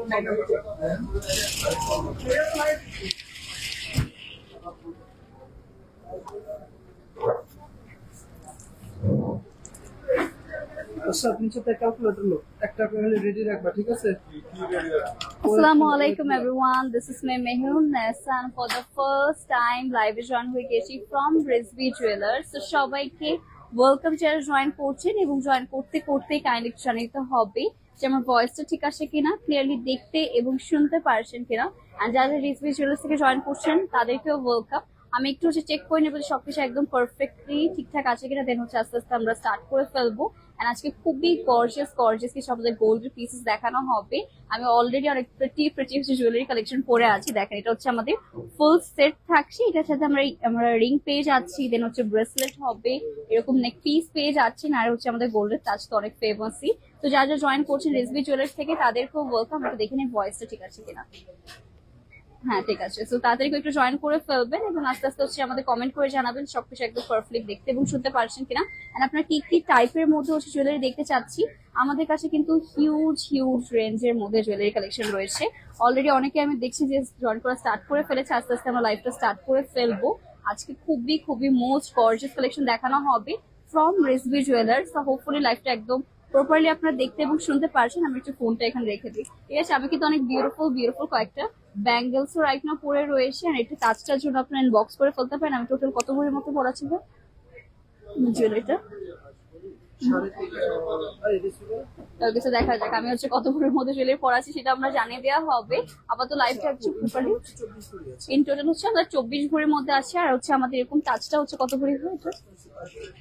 Assalamualaikum everyone, this is me Mehun Nessa and for the first time live join হয়ে গেছি from Rizvi Jewelers. So সবাইকে welcome যারা join করছেন এবং join করতে করতে কাইন্ডলি জানাতে হবে যে আমার ভয়েসটা ঠিক আছে কিনা, ক্লিয়ারলি দেখতে এবং শুনতে পারছেন কিনা। এন্ড যারা রিজভি জুয়েলার্স থেকে জয়েন করছেন তাদেরকেও ওয়েলকাম। আমি একটু চেক করে নেবো সবকিছু একদম পারফেক্টলি ঠিকঠাক আছে কিনা, দেন আস্তে আস্তে আমরা স্টার্ট করে ফেলবো। এন্ড আজকে খুবই গর্জিয়াস কিছু আমাদের গোল্ডের পিসেস দেখানো হবে। আমি অলরেডি অনেক প্রিটি জুয়েলারি কালেকশন পরে আছি, দেখেন এটা হচ্ছে আমাদের ফুল সেট থাকছে। এটার সাথে আমরা রিং পেয়ে যাচ্ছি, দেন ব্রেসলেট হবে, এরকম নেক পিস পেয়ে যাচ্ছি, আর আমাদের গোল্ডের টাচ তো অনেক ফেমাসই। তো যারা জয়েন করছেন রিজভি জুয়েলার্স থেকে তাদেরকেও ওয়েলকাম। আমরা দেখে নিই ভয়েসটা ঠিক আছে কিনা। হ্যাঁ ঠিক আছে, তো তাদেরকে একটু জয়েন করে ফেলবেন এবং আস্তে আস্তে আমাদের কমেন্ট করে জানাবেন সবকিছু একদম পারফেক্ট দেখতে এবং শুনতে পারছেন কিনা। এন্ড আপনারা কি কি টাইপের মধ্যে জুয়েলারি দেখতে চাচ্ছি, আমাদের কাছে কিন্তু হিউজ রেঞ্জের মধ্যে জুয়েলারি কালেকশন রয়েছে। অলরেডি অনেকে আমি দেখছি যে জয়েন করা স্টার্ট করে ফেলেছে, আস্তে আস্তে আমরা লাইভটা স্টার্ট করে ফেলবো। আজকে খুবই মোস্ট গর্জিয়াস কালেকশন দেখানো হবে ফ্রম রিজভি জুয়েলার্স। তো হোপফুলি লাইভটা একদম প্রপারলি আপনারা দেখতে এবং শুনতে পারছেন। আমি একটু ফোনটা এখানে রেখে দিই, ঠিক আছে। আমি কিন্তু অনেক বিউটিফুল কয়েকটা ব্যাঙ্গেলসও রাইট না পরে রয়েছে, আর একটু টাচটার জন্য আপনারা ইনবক্স করে ফেলতে পারেন। আমি টোটাল কত ভরির মতো পড়া ছিল জুয়েলারিটা, কিছু দেখা যাক। আমি কত ভরির মধ্যে জুয়েলারি পড়াচ্ছি সেটা আমরা জানিয়ে দেওয়া হবে। আপাতত লাইভটা ইন টোটাল আমরা 24 ভরির মধ্যে আছে। আর আমাদের এরকম টাচটা কত ভরি হয়েছে,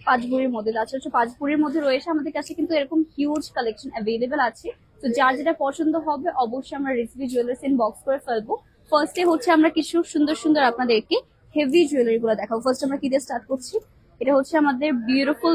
5 ভরির মধ্যে আছে। 5 ভরির মধ্যে রয়েছে। আমাদের কাছে কিন্তু এরকম হিউজ কালেকশন অ্যাভেলেবেল আছে। তো যার যেটা পছন্দ হবে অবশ্যই আমরা রিজভি জুয়েলার্স ইনবক্স করে ফেলবো। ফার্স্টে আমরা কিছু সুন্দর আপনাদেরকে হেভি জুয়েলারি গুলো দেখাবো। ফার্স্ট আমরা কি দিয়ে স্টার্ট করছি, এটা আমাদের beautiful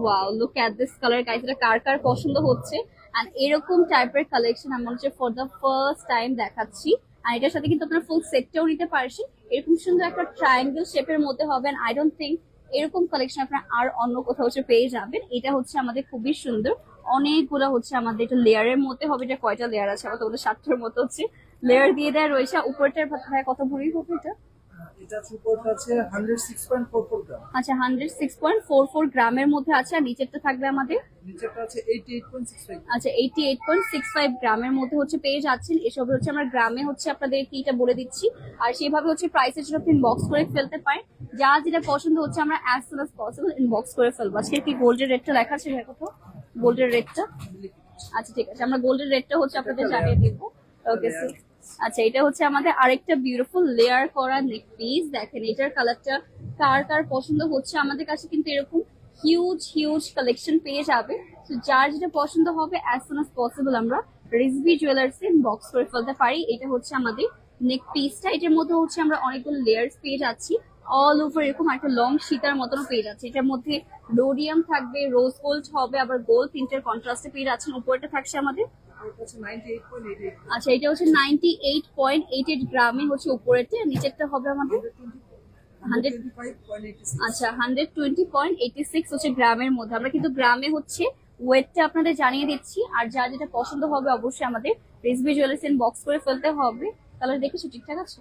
wow, look at this colour guys. এটা কার পছন্দ হচ্ছে এন্ড এরকম টাইপের কালেকশন আমরা ফর দ্য ফার্স্ট টাইম দেখাচ্ছি। আর এটার সাথে কিন্তু আপনারা ফুল সেটটাও নিতে পারছেন। এরকম সুন্দর একটা ট্রায়াঙ্গেল শেপের মধ্যে হবে। আই ডোন্ট থিঙ্ক এরকম কালেকশন আপনারা আর অন্য কোথাও পেয়ে যাবেন। এটা আমাদের খুবই সুন্দর, অনেকগুলো আমাদের এটা লেয়ারের মধ্যে হবে। এটা কয়টা লেয়ার আছে, আমার তো 7টার মতো লেয়ার দিয়ে দেওয়া রয়েছে। উপরটার কত ভরি হবে এটা? আচ্ছা 106.44 গ্রামের মধ্যে আছে। আর নিচেরটা থাকবে আমাদের, আচ্ছা 88.65 গ্রামের মধ্যে পেয়ে যাচ্ছেন। এসব আমরা গ্রামে আপনাদের এটা বলে দিচ্ছি। আর সেভাবে প্রাইসের জন্য আপনি ইনবক্স করে ফেলতে পারেন। যা যেটা পছন্দ আমরা as soon as possible inbox করে ফেলবো। আজকে কি গোল্ডের রেটটা লেখা আছে ভাই, কত গোল্ডের রেটটা? আচ্ছা ঠিক আছে, আমরা গোল্ডের রেটটা আপনাদের জানিয়ে দিব। Okay sir. আচ্ছা এটা আমাদের আরেকটা বিউটিফুল লেয়ার করা নেক পিস। দেখেন এটার কালারটা কার পছন্দ হচ্ছে। আমাদের কাছে কিন্তু এরকম হিউজ কালেকশন পেয়ে যাবে। তো যার যেটা পছন্দ হবে অ্যাজ সুন অ্যাজ পসিবল আমরা রিজভি জুয়েলার্স এ বক্স করে ফেলতে পারি। এটা আমাদের নেক পিসটা। এটার মধ্যে আমরা অনেকগুলো লেয়ার্স পেয়ে যাচ্ছি। অল ওভার এরকম একটা লং সীতার মতনও পেয়ে যাচ্ছে। এটার মধ্যে রোডিয়াম থাকবে, রোজ গোল্ড হবে, আবার গোল্ড তিনটার কন্ট্রাস্টে পেয়ে যাচ্ছেন। উপরটা থাকছে আমাদের, আচ্ছা এটা 98.88 গ্রামে উপরেতে, নিচেরটা হবে আমাদের 120.86 গ্রামের মধ্যে। আমরা কিন্তু গ্রামে ওয়েটটা আপনাদের জানিয়ে দিচ্ছি। আর যা যেটা পছন্দ হবে অবশ্যই আমাদের রিজভি জুয়েলার্স বক্স করে ফেলতে হবে। কালার দেখেছো ঠিকঠাক আছে?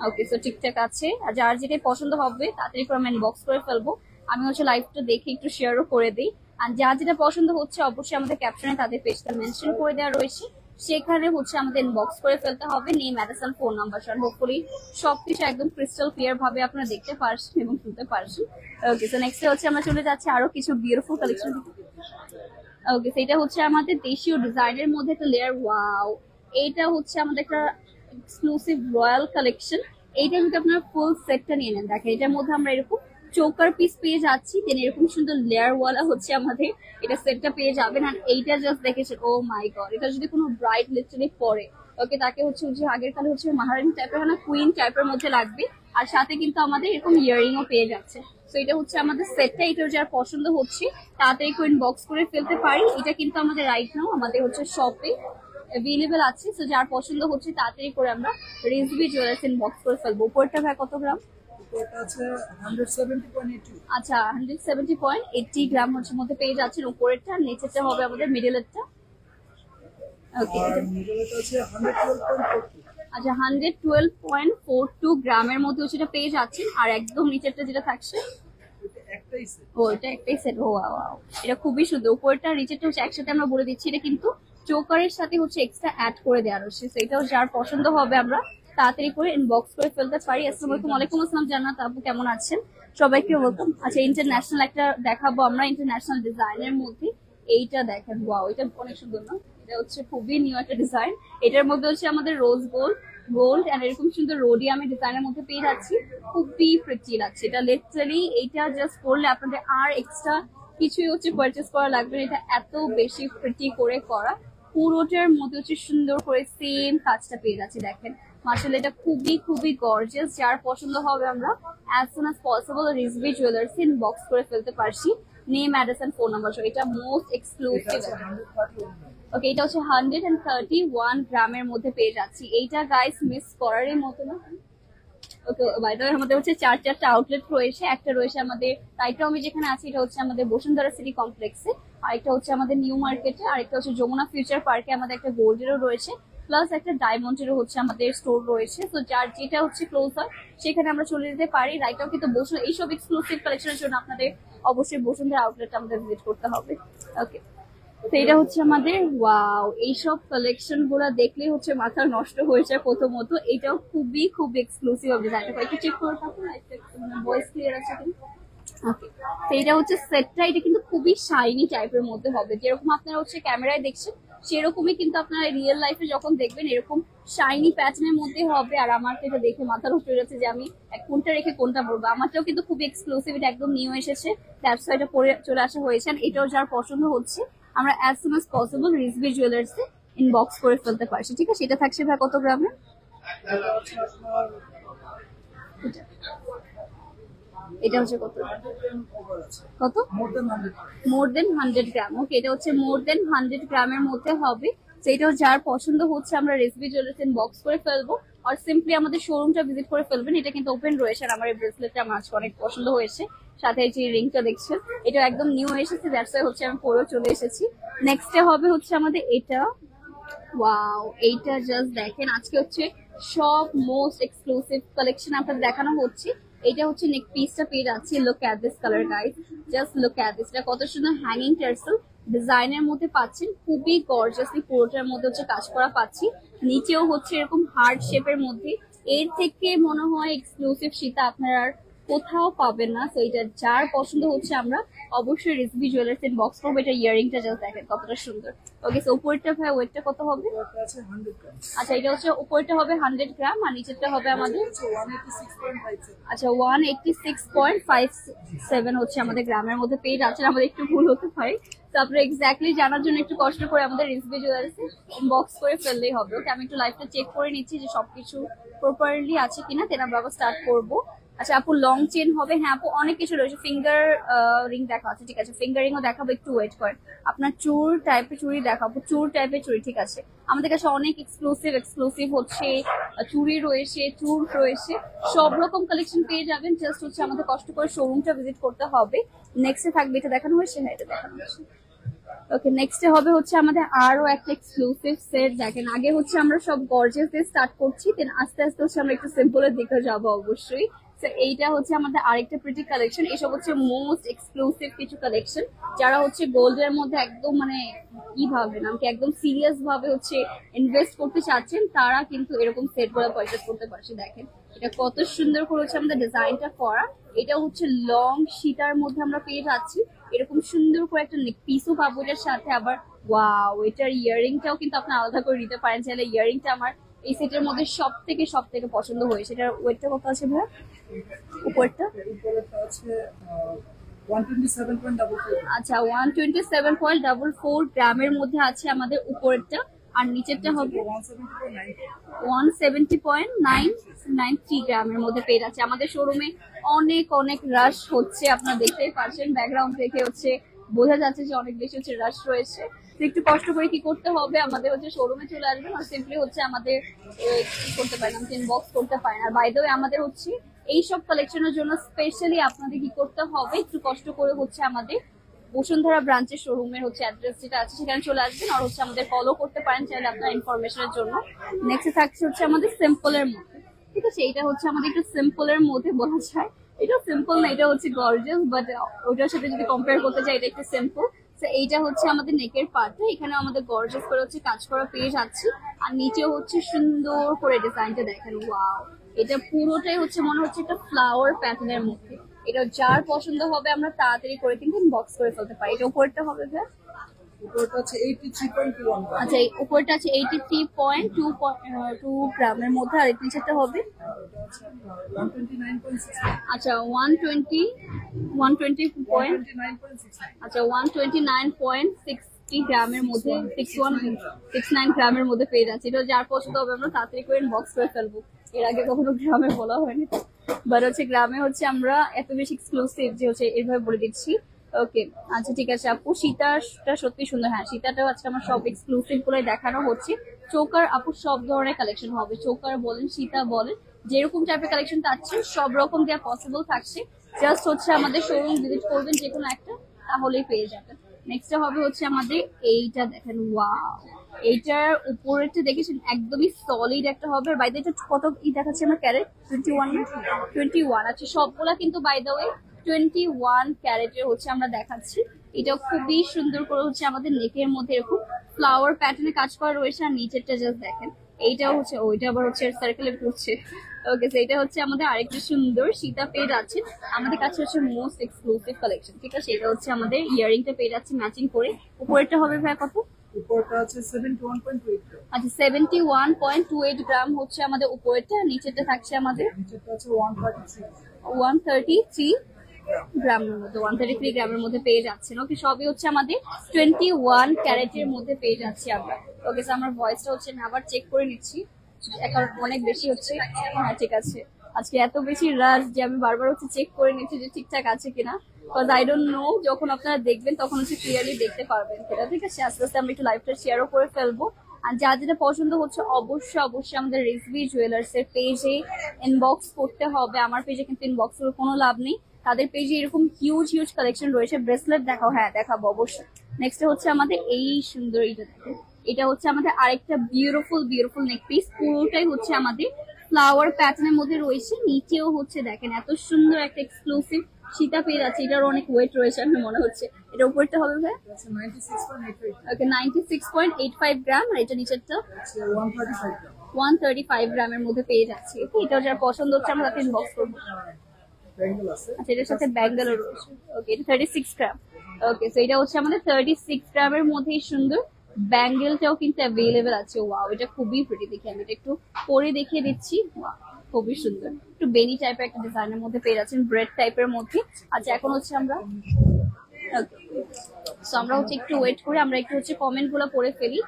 ওকে সো ঠিকঠাক আছে। আর যার যেটা পছন্দ হবে তাড়াতাড়ি করে আমি ইনবক্স করে ফেলবো। আমি লাইভটা দেখে একটু শেয়ারও করে দিই। আর যার যেটা পছন্দ হচ্ছে অবশ্যই আমাদের ক্যাপশনে তাদের পেজটা মেনশন করে দেওয়া রয়েছে, সেখানে আমাদের ইনবক্স করে ফেলতে হবে নেম, অ্যাড্রেস আর ফোন নাম্বার সহ। হোপফুলি সবকিছু একদম ক্রিস্টাল ক্লিয়ার ভাবে আপনারা দেখতে পারছেন এবং শুনতে পারছেন। ওকে সো নেক্সট আমরা চলে যাচ্ছি আরো কিছু বিউটিফুল কালেকশন। ওকে সেটা আমাদের দেশীয় ডিজাইনের মধ্যে একটা লেয়ার। ওয়াও, এইটা আমাদের একটা এক্সক্লুসিভ রয়্যাল কালেকশন। এইটা যদি আপনারা ফুল সেটটা নিয়ে নেন, দেখেন এটার মধ্যে আমরা এরকম চোকার পিস পেয়ে যাচ্ছি, দেন এরকম সুন্দর লেয়ার ওয়ালা আমাদের এটা সেটটা পেয়ে যাবেন। আর এইটা জাস্ট দেখেছেন, ও মাই গড, এটা যদি কোনো ব্রাইড লিটারালি পরে ওকে তাকে যে আগের কালে মহারানী টাইপের না কুইন টাইপের মধ্যে লাগবে। আর সাথে কিন্তু আমাদের এরকম ইয়ারিংও পেয়ে যাচ্ছে। তো এটা আমাদের সেটটা। এটা যার পছন্দ হচ্ছে তাড়াতাড়ি কুইন বক্স করে ফেলতে পারি। এটা কিন্তু আমাদের রাইট নাও আমাদের শপে অ্যাভেলেবেল আছে। তো যার পছন্দ হচ্ছে তাড়াতাড়ি করে আমরা রিজভি জুয়েলার্স বক্স করে ফেলবো। উপরটা ভাই কত গ্রাম? আচ্ছা 170.80 গ্রাম মধ্যে পেয়ে যাচ্ছেন উপরেরটা। নিচেরটা হবে আমাদের মিডলেরটা। ওকে, আর মিডলটা আছে 112.42। আচ্ছা 112.42 গ্রামের মধ্যে সেটা পেয়ে যাচ্ছেন। আর একদম নিচেরটা যেটা থাকছে একটাই সেট। ও এটা একটাই সেট। ও ওয়াও, এটা খুবই সুন্দর। উপরটা নিচেরটা হচ্ছে একসাথে আমরা বলে দিচ্ছি, এটা কিন্তু চোকারের সাথে হচ্ছে এক্সট্রা অ্যাড করে দেওয়া রয়েছে। তো এটাও যার পছন্দ হবে আমরা তাড়াতাড়ি করে ইনবক্স করে ফেলতে পারি। আসসালামু আলাইকুম। ওয়ালাইকুম আসসালাম জান্নাত আপু, কেমন আছেন? সবাইকে ওয়েলকাম। আচ্ছা ইন্টারন্যাশনাল একটা দেখাবো আমরা, ইন্টারন্যাশনাল ডিজাইনের মধ্যে। এইটা দেখেন, ওয়াও, এটা অনেক সুন্দর না? এটা হচ্ছে খুবই নিউ একটা ডিজাইন। এটার মধ্যে হচ্ছে আমাদের রোজ গোল্ড এন্ড এরকম সুন্দর রোডিয়ামের ডিজাইনের মধ্যে পেয়ে যাচ্ছি। খুবই প্রিটি লাগছে এটা। লিটারালি এইটা জাস্ট পরলে আপনাদের আর এক্সট্রা কিছুই হচ্ছে পারচেস করা লাগবে না। এটা এত বেশি প্রিটি করে করা, পুরোটার মধ্যে হচ্ছে সুন্দর করে সেম কাজটা পেয়ে যাচ্ছি। দেখেন মাশাআল্লাহ, এটা খুবই খুবই গর্জিয়াস। যার পছন্দ হবে আমরা as soon as possible Rizvi jewellers inbox করে ফেলতে পারছি। Name, address and phone number. এটা মোস্ট এক্সক্লুসিভ। ওকে, এটা হচ্ছে 131 গ্রামের মধ্যে পেয়ে যাচ্ছি। এইটা গাইস মিস করারই মতো না। ওকে, বাই দ্য ওয়ে আমাদের হচ্ছে চারটা আউটলেট রয়েছে। একটা রয়েছে আমাদের তাইটাও আমি যেখানে আছি, এটা হচ্ছে আমাদের বসুন্ধরা সিটি কমপ্লেক্সে। আরেকটা হচ্ছে আমাদের নিউ মার্কেটে, আরেকটা হচ্ছে যমুনা ফিউচার পার্কে আমাদের একটা গোল্ডেরও রয়েছে, প্লাস একটা ডায়মন্ডেরও হচ্ছে আমাদের স্টোর রয়েছে। তো যার যেটা হচ্ছে ক্লোজ হয় সেখানে আমরা চলে যেতে পারি। রাইটাও কিন্তু এইসব এক্সক্লুসিভ কালেকশনের জন্য আপনাদের অবশ্যই বসুন্ধরা আউটলেটটা আমাদের ভিজিট করতে হবে। ওকে, তো এটা হচ্ছে আমাদের, ওয়াও, এইসব কালেকশন গুলা দেখলেই হচ্ছে মাথা নষ্ট হয়ে যায় প্রথমত। এটাও খুবই খুব এক্সক্লুসিভ ডিজাইন। একটু চেক করে থাকুন, ভয়েস ক্লিয়ার আছে কিনা। ওকে, তো এটা হচ্ছে সেটটা। এটা কিন্তু খুবই শাইনি টাইপের মধ্যে হবে, যেরকম আপনারা হচ্ছে ক্যামেরায় দেখছেন সেরকমই কিন্তু আপনারা রিয়েল লাইফে যখন দেখবেন এরকম শাইনি প্যাটার্নের মধ্যে হবে। আর আমার তো এটা দেখে মাথা নষ্ট হয়ে যাচ্ছে যে আমি কোনটা রেখে কোনটা পরবো। আমারটাও কিন্তু খুবই এক্সক্লুসিভ, এটা একদম নিউ এসেছে, দ্যাটস ওয়াই এটা পরে চলে আসা হয়েছে। এটাও যার পছন্দ হচ্ছে আমরা as soon as possible Rizvi jewellers এ ইনবক্স করে ফেলতে পারছি। ঠিক আছে, এটা থাকছে ভাই কত গ্রামে? এটা হচ্ছে কত কত মোর দেন 100 গ্রাম। ওকে, এটা হচ্ছে মোর দেন 100 গ্রামের মধ্যে হবে। সেটাও যার পছন্দ হচ্ছে আমরা রেসিপি জুয়েলার্স ইনবক্স করে ফেলবো। আর সিম্পলি আমাদের শোরুমটা ভিজিট করে ফেলবেন। এটা কিন্তু ওপেন রয়েছে। আর আমার এই ব্রেসলেটটা আমার আজকে অনেক পছন্দ হয়েছে। সাথে এই যে রিংটা দেখছেন, এটা একদম নিউ এসেছে, দ্যাটস ওয়াই হচ্ছে আমি পরে চলে এসেছি। নেক্সটে হবে হচ্ছে আমাদের এটা, ওয়াও, এইটা জাস্ট দেখেন। আজকে হচ্ছে সব মোস্ট এক্সক্লুসিভ কালেকশন আপনাদের দেখানো হচ্ছে। এটা হচ্ছে নেক পিসটা পেয়ে যাচ্ছে। Look at this colour guys, just look at this. এটা কত সুন্দর হ্যাঙ্গিং টার্সেল ডিজাইনের মধ্যে পাচ্ছেন। খুবই গর্জিয়াসলি পুরোটার মধ্যে হচ্ছে কাজ করা পাচ্ছি। নিচেও হচ্ছে এরকম হার্ট শেপের মধ্যে। এর থেকে মনে হয় এক্সক্লুসিভ সীতা আপনারা আর কোথাও পাবেন না। তো এটা যার পছন্দ হচ্ছে আমরা অবশ্যই রিজভি জুয়েলার্স ইনবক্স করবো। এটা ইয়ারিংটা জাস্ট দেখেন কতটা সুন্দর। ওকে, সো উপরটা ভাই ওয়েটটা কত হবে? আচ্ছা, এটা হচ্ছে উপরটা হবে 100 গ্রাম আর নিচেরটা হবে আমাদের আচ্ছা 186.57 হচ্ছে আমাদের গ্রামের মধ্যে পেয়ে যাচ্ছেন। আমাদের একটু ভুল হতে পারে, তো আপনারা এক্স্যাক্টলি জানার জন্য একটু কষ্ট করে আমাদের রিজভি জুয়েলার্সে ইনবক্স করে ফেললেই হবে। ওকে, আমি একটু লাইভটা চেক করে নিচ্ছি যে সবকিছু প্রপারলি আছে কিনা, দেন আমরা আবার স্টার্ট করবো। আচ্ছা আপু, লং চেন হবে? হ্যাঁ আপু, অনেক কিছু রয়েছে। ফিঙ্গার রিং দেখা আছে, ঠিক আছে, ফিঙ্গার রিংও দেখাবো, একটু ওয়েট করেন। আপনার চুর টাইপের চুড়ি দেখাবো, চুর টাইপের চুড়ি, ঠিক আছে। আমাদের কাছে অনেক এক্সক্লুসিভ হচ্ছে চুড়ি রয়েছে, চুর রয়েছে, সব রকম কালেকশন পেয়ে যাবেন। জাস্ট হচ্ছে আমাদের কষ্ট করে শোরুমটা ভিজিট করতে হবে। নেক্সটে থাকবে, এটা দেখানো হয়েছে, হ্যাঁ এটা দেখানো হয়েছে। ওকে, নেক্সটে হবে হচ্ছে আমাদের আরো একটা এক্সক্লুসিভ সেট। দেখেন আগে হচ্ছে আমরা সব গর্জিয়াস দিয়ে স্টার্ট করছি, দেন আস্তে আস্তে হচ্ছে আমরা একটু সিম্পলের দিকে যাবো অবশ্যই। তো এইটা হচ্ছে আমাদের আরেকটা প্রিটি কালেকশন। এসব হচ্ছে মোস্ট এক্সক্লুসিভ কিছু কালেকশন। যারা হচ্ছে গোল্ডের মধ্যে একদম মানে কি ভাবে নামকে একদম সিরিয়াস ভাবে হচ্ছে ইনভেস্ট করতে চাচ্ছেন, তারা কিন্তু এরকম সেট গুলো পারচেজ করতে পারছে। দেখেন এটা কত সুন্দর করে হচ্ছে আমাদের ডিজাইনটা করা। এটা হচ্ছে লং সীতার মধ্যে আমরা পেয়ে যাচ্ছি। এরকম সুন্দর করে একটা নেক পিসও পাবো এটার সাথে। আবার ওয়াও, এটার ইয়ারিংটাও কিন্তু আপনি আলাদা করে নিতে পারেন চাইলে। ইয়ারিংটা আমার এই সেটের মধ্যে সব থেকে পছন্দ হয়েছে। এটার ওয়েটটা কত আছে ভাই? উপরটা আচ্ছা 127.44 গ্রামের মধ্যে আছে আমাদের উপরটা। আর নিচেরটা হবে 170.993 গ্রামের মধ্যে পেয়ে যাচ্ছে। আমাদের শোরুমে অনেক রাশ হচ্ছে, আপনারা দেখতেই পাচ্ছেন ব্যাকগ্রাউন্ড থেকে হচ্ছে বোঝা যাচ্ছে যে অনেক বেশি হচ্ছে রাশ রয়েছে। একটু কষ্ট করে কি করতে হবে, আমাদের হচ্ছে শোরুমে চলে আসবেন আর সিম্পলি হচ্ছে আমাদের কি করতে পারেন, আমাকে ইনবক্স করতে পারেন। আর বাই দ্য ওয়ে আমাদের হচ্ছে এইসব কালেকশনের জন্য স্পেশালি আপনাদের কি করতে হবে, একটু কষ্ট করে হচ্ছে আমাদের বসুন্ধরা ব্রাঞ্চের শোরুমের হচ্ছে অ্যাড্রেস যেটা আছে সেখানে চলে আসবেন, আর হচ্ছে আমাদের ফলো করতে পারেন চাইলে আপনার ইনফরমেশনের জন্য। নেক্সট থাকছে হচ্ছে আমাদের সিম্পলের মধ্যে, ঠিক আছে, এটা হচ্ছে আমাদের একটু সিম্পলের মধ্যে বলা যায়, এটা সিম্পল না, এটা হচ্ছে গর্জিয়াস, বাট ওটার সাথে যদি কম্পেয়ার করতে চাই এটা একটু সিম্পল। তো এইটা হচ্ছে আমাদের নেকের পার্টটা, এখানে আমাদের গর্জিয়াস করে হচ্ছে কাজ করা পেয়ে যাচ্ছে, আর নিচেও হচ্ছে সুন্দর করে ডিজাইনটা দেখেন, ওয়াও, এটা পুরোটাই হচ্ছে মনে হচ্ছে একটা ফ্লাওয়ার প্যাটার্নের মধ্যে। এটা যার পছন্দ হবে আমরা তাড়াতাড়ি করে কিন্তু বক্স করে ফেলতে পারি। এটা উপরটা হবে স্যার, উপরটা আছে 83.1 আচ্ছা এই উপরটা আছে 83.2 গ্রামের মধ্যে, আর নিচেরটা হবে 129.6 আচ্ছা 129.60 গ্রামের মধ্যে, 69 গ্রামের মধ্যে পেয়ে যাচ্ছে। এটা যার পছন্দ হবে আমরা তাড়াতাড়ি করে বক্স করে ফেলবো। এর আগে কখনো গ্রামে বলা হয়নি, বাট হচ্ছে গ্রামে হচ্ছে আমরা এত বেশি এক্সক্লুসিভ যে হচ্ছে এইভাবে বলে দিচ্ছি। ওকে আচ্ছা ঠিক আছে আপু, সীতাটা সত্যি সুন্দর, হ্যাঁ সীতাটাও আজকে আমার সব এক্সক্লুসিভ গুলো দেখানো হচ্ছে। চোকার আপু সব ধরনের কালেকশন হবে, চোকার বলেন সীতা বলেন, যেরকম টাইপের কালেকশন চাচ্ছেন সব রকম দেওয়া পসিবল থাকছে। জাস্ট হচ্ছে আমাদের শোরুম ভিজিট করবেন যে কোনো একটা, তাহলেই পেয়ে যাবেন। নেক্সট হবে হচ্ছে আমাদের এইটা দেখেন, ওয়াও, এইটার উপরেটা দেখেছেন একদমই সলিড একটা হবে। বাই দ্য ওয়ে এটা কত দেখাচ্ছে আমার ক্যারেট, 21। আচ্ছা সবগুলা কিন্তু বাই দ্য ওয়ে 21 ক্যারেটের হচ্ছে আমরা দেখাচ্ছি। এটা খুবই সুন্দর করে হচ্ছে আমাদের নেকের মধ্যে এরকম ফ্লাওয়ার প্যাটার্নে কাজ করা রয়েছে, আর নিচেরটা জাস্ট দেখেন, এইটাও হচ্ছে, ওইটা আবার হচ্ছে সার্কেলে ঘুরছে। ওকে তো এটা হচ্ছে আমাদের আরেকটা সুন্দর সীতা পেয়ে যাচ্ছে। আমাদের কাছে হচ্ছে মোস্ট এক্সক্লুসিভ কালেকশন, ঠিক আছে, এটা হচ্ছে আমাদের ইয়ারিংটা পেয়ে যাচ্ছে ম্যাচিং করে। উপরেরটা হবে ভাই কত, উপরটা আছে 71.8 গ্রাম, আচ্ছা 71.28 গ্রাম হচ্ছে আমাদের উপরেরটা, নিচেরটা থাকছে আমাদের নিচেরটা আছে 133 গ্রামের মধ্যে, 133 গ্রামের মধ্যে পেয়ে যাচ্ছেন। ওকে সবই হচ্ছে আমাদের 21 ক্যারেটের মধ্যে পেয়ে যাচ্ছি আমরা। ওকে আমার ভয়েসটা হচ্ছে না, আবার চেক করে নিচ্ছি, এখন অনেক বেশি হচ্ছে। হ্যাঁ ঠিক আছে, আজকে এত বেশি রাশ যে আমি বারবার হচ্ছে চেক করে নিচ্ছি যে ঠিকঠাক আছে কিনা, বিকজ আই ডোন্ট নো, যখন আপনারা দেখবেন তখন হচ্ছে ক্লিয়ারলি দেখতে পারবেন সেটা, ঠিক আছে। আস্তে আস্তে আমরা একটু লাইভটা শেয়ারও করে ফেলবো, আর যা যেটা পছন্দ হচ্ছে অবশ্যই আমাদের রিজভি জুয়েলার্স এর পেজে ইনবক্স করতে হবে। আমার পেজে কিন্তু ইনবক্স এর কোনো লাভ নেই, তাদের পেজে এরকম হিউজ কালেকশন রয়েছে। ব্রেসলেট দেখাও, হ্যাঁ দেখাবো অবশ্যই। নেক্সট হচ্ছে আমাদের এই সুন্দর এইটা দেখো, এটা হচ্ছে আমাদের আরেকটা বিউটিফুল নেক পিস, পুরোটাই হচ্ছে আমাদের ফ্লাওয়ার প্যাটার্নের মধ্যে রয়েছে। নিচেও হচ্ছে দেখেন এত সুন্দর একটা এক্সক্লুসিভ সীতা পেয়ে যাচ্ছে, এটার অনেক ওয়েট রয়েছে আমার মনে হচ্ছে। এটা উপরটা হবে ভাই, আছে 96.85 ওকে 96.85 গ্রাম, আর এটা নিচেরটা আছে 135 গ্রাম, 135 গ্রামের মধ্যে পেয়ে যাচ্ছে। এটা যার পছন্দ হচ্ছে আমরা তাকে ইনবক্স করবো। ব্যাঙ্গেল আছে। আচ্ছা এটার সাথে ব্যাঙ্গালোর রয়েছে, ওকে এটা 36 গ্রাম। ওকে সো এটা হচ্ছে আমাদের 36 গ্রামের মধ্যেই সুন্দর ব্যাঙ্গেলটাও কিন্তু অ্যাভেলেবেল আছে। ওয়াও এটা খুবই প্রিটি, দেখি আমি এটা একটু পরে দেখিয়ে দিচ্ছি। ওয়াও খুবই সুন্দর, একটু বেনি টাইপের একটা ডিজাইনের মধ্যে পেয়ে যাচ্ছেন, ব্রেড টাইপের মধ্যে। আচ্ছা এখন হচ্ছে আমরা সো আমরা হচ্ছে একটু ওয়েট করে আমরা একটু হচ্ছে কমেন্ট গুলো পড়ে ফেলি।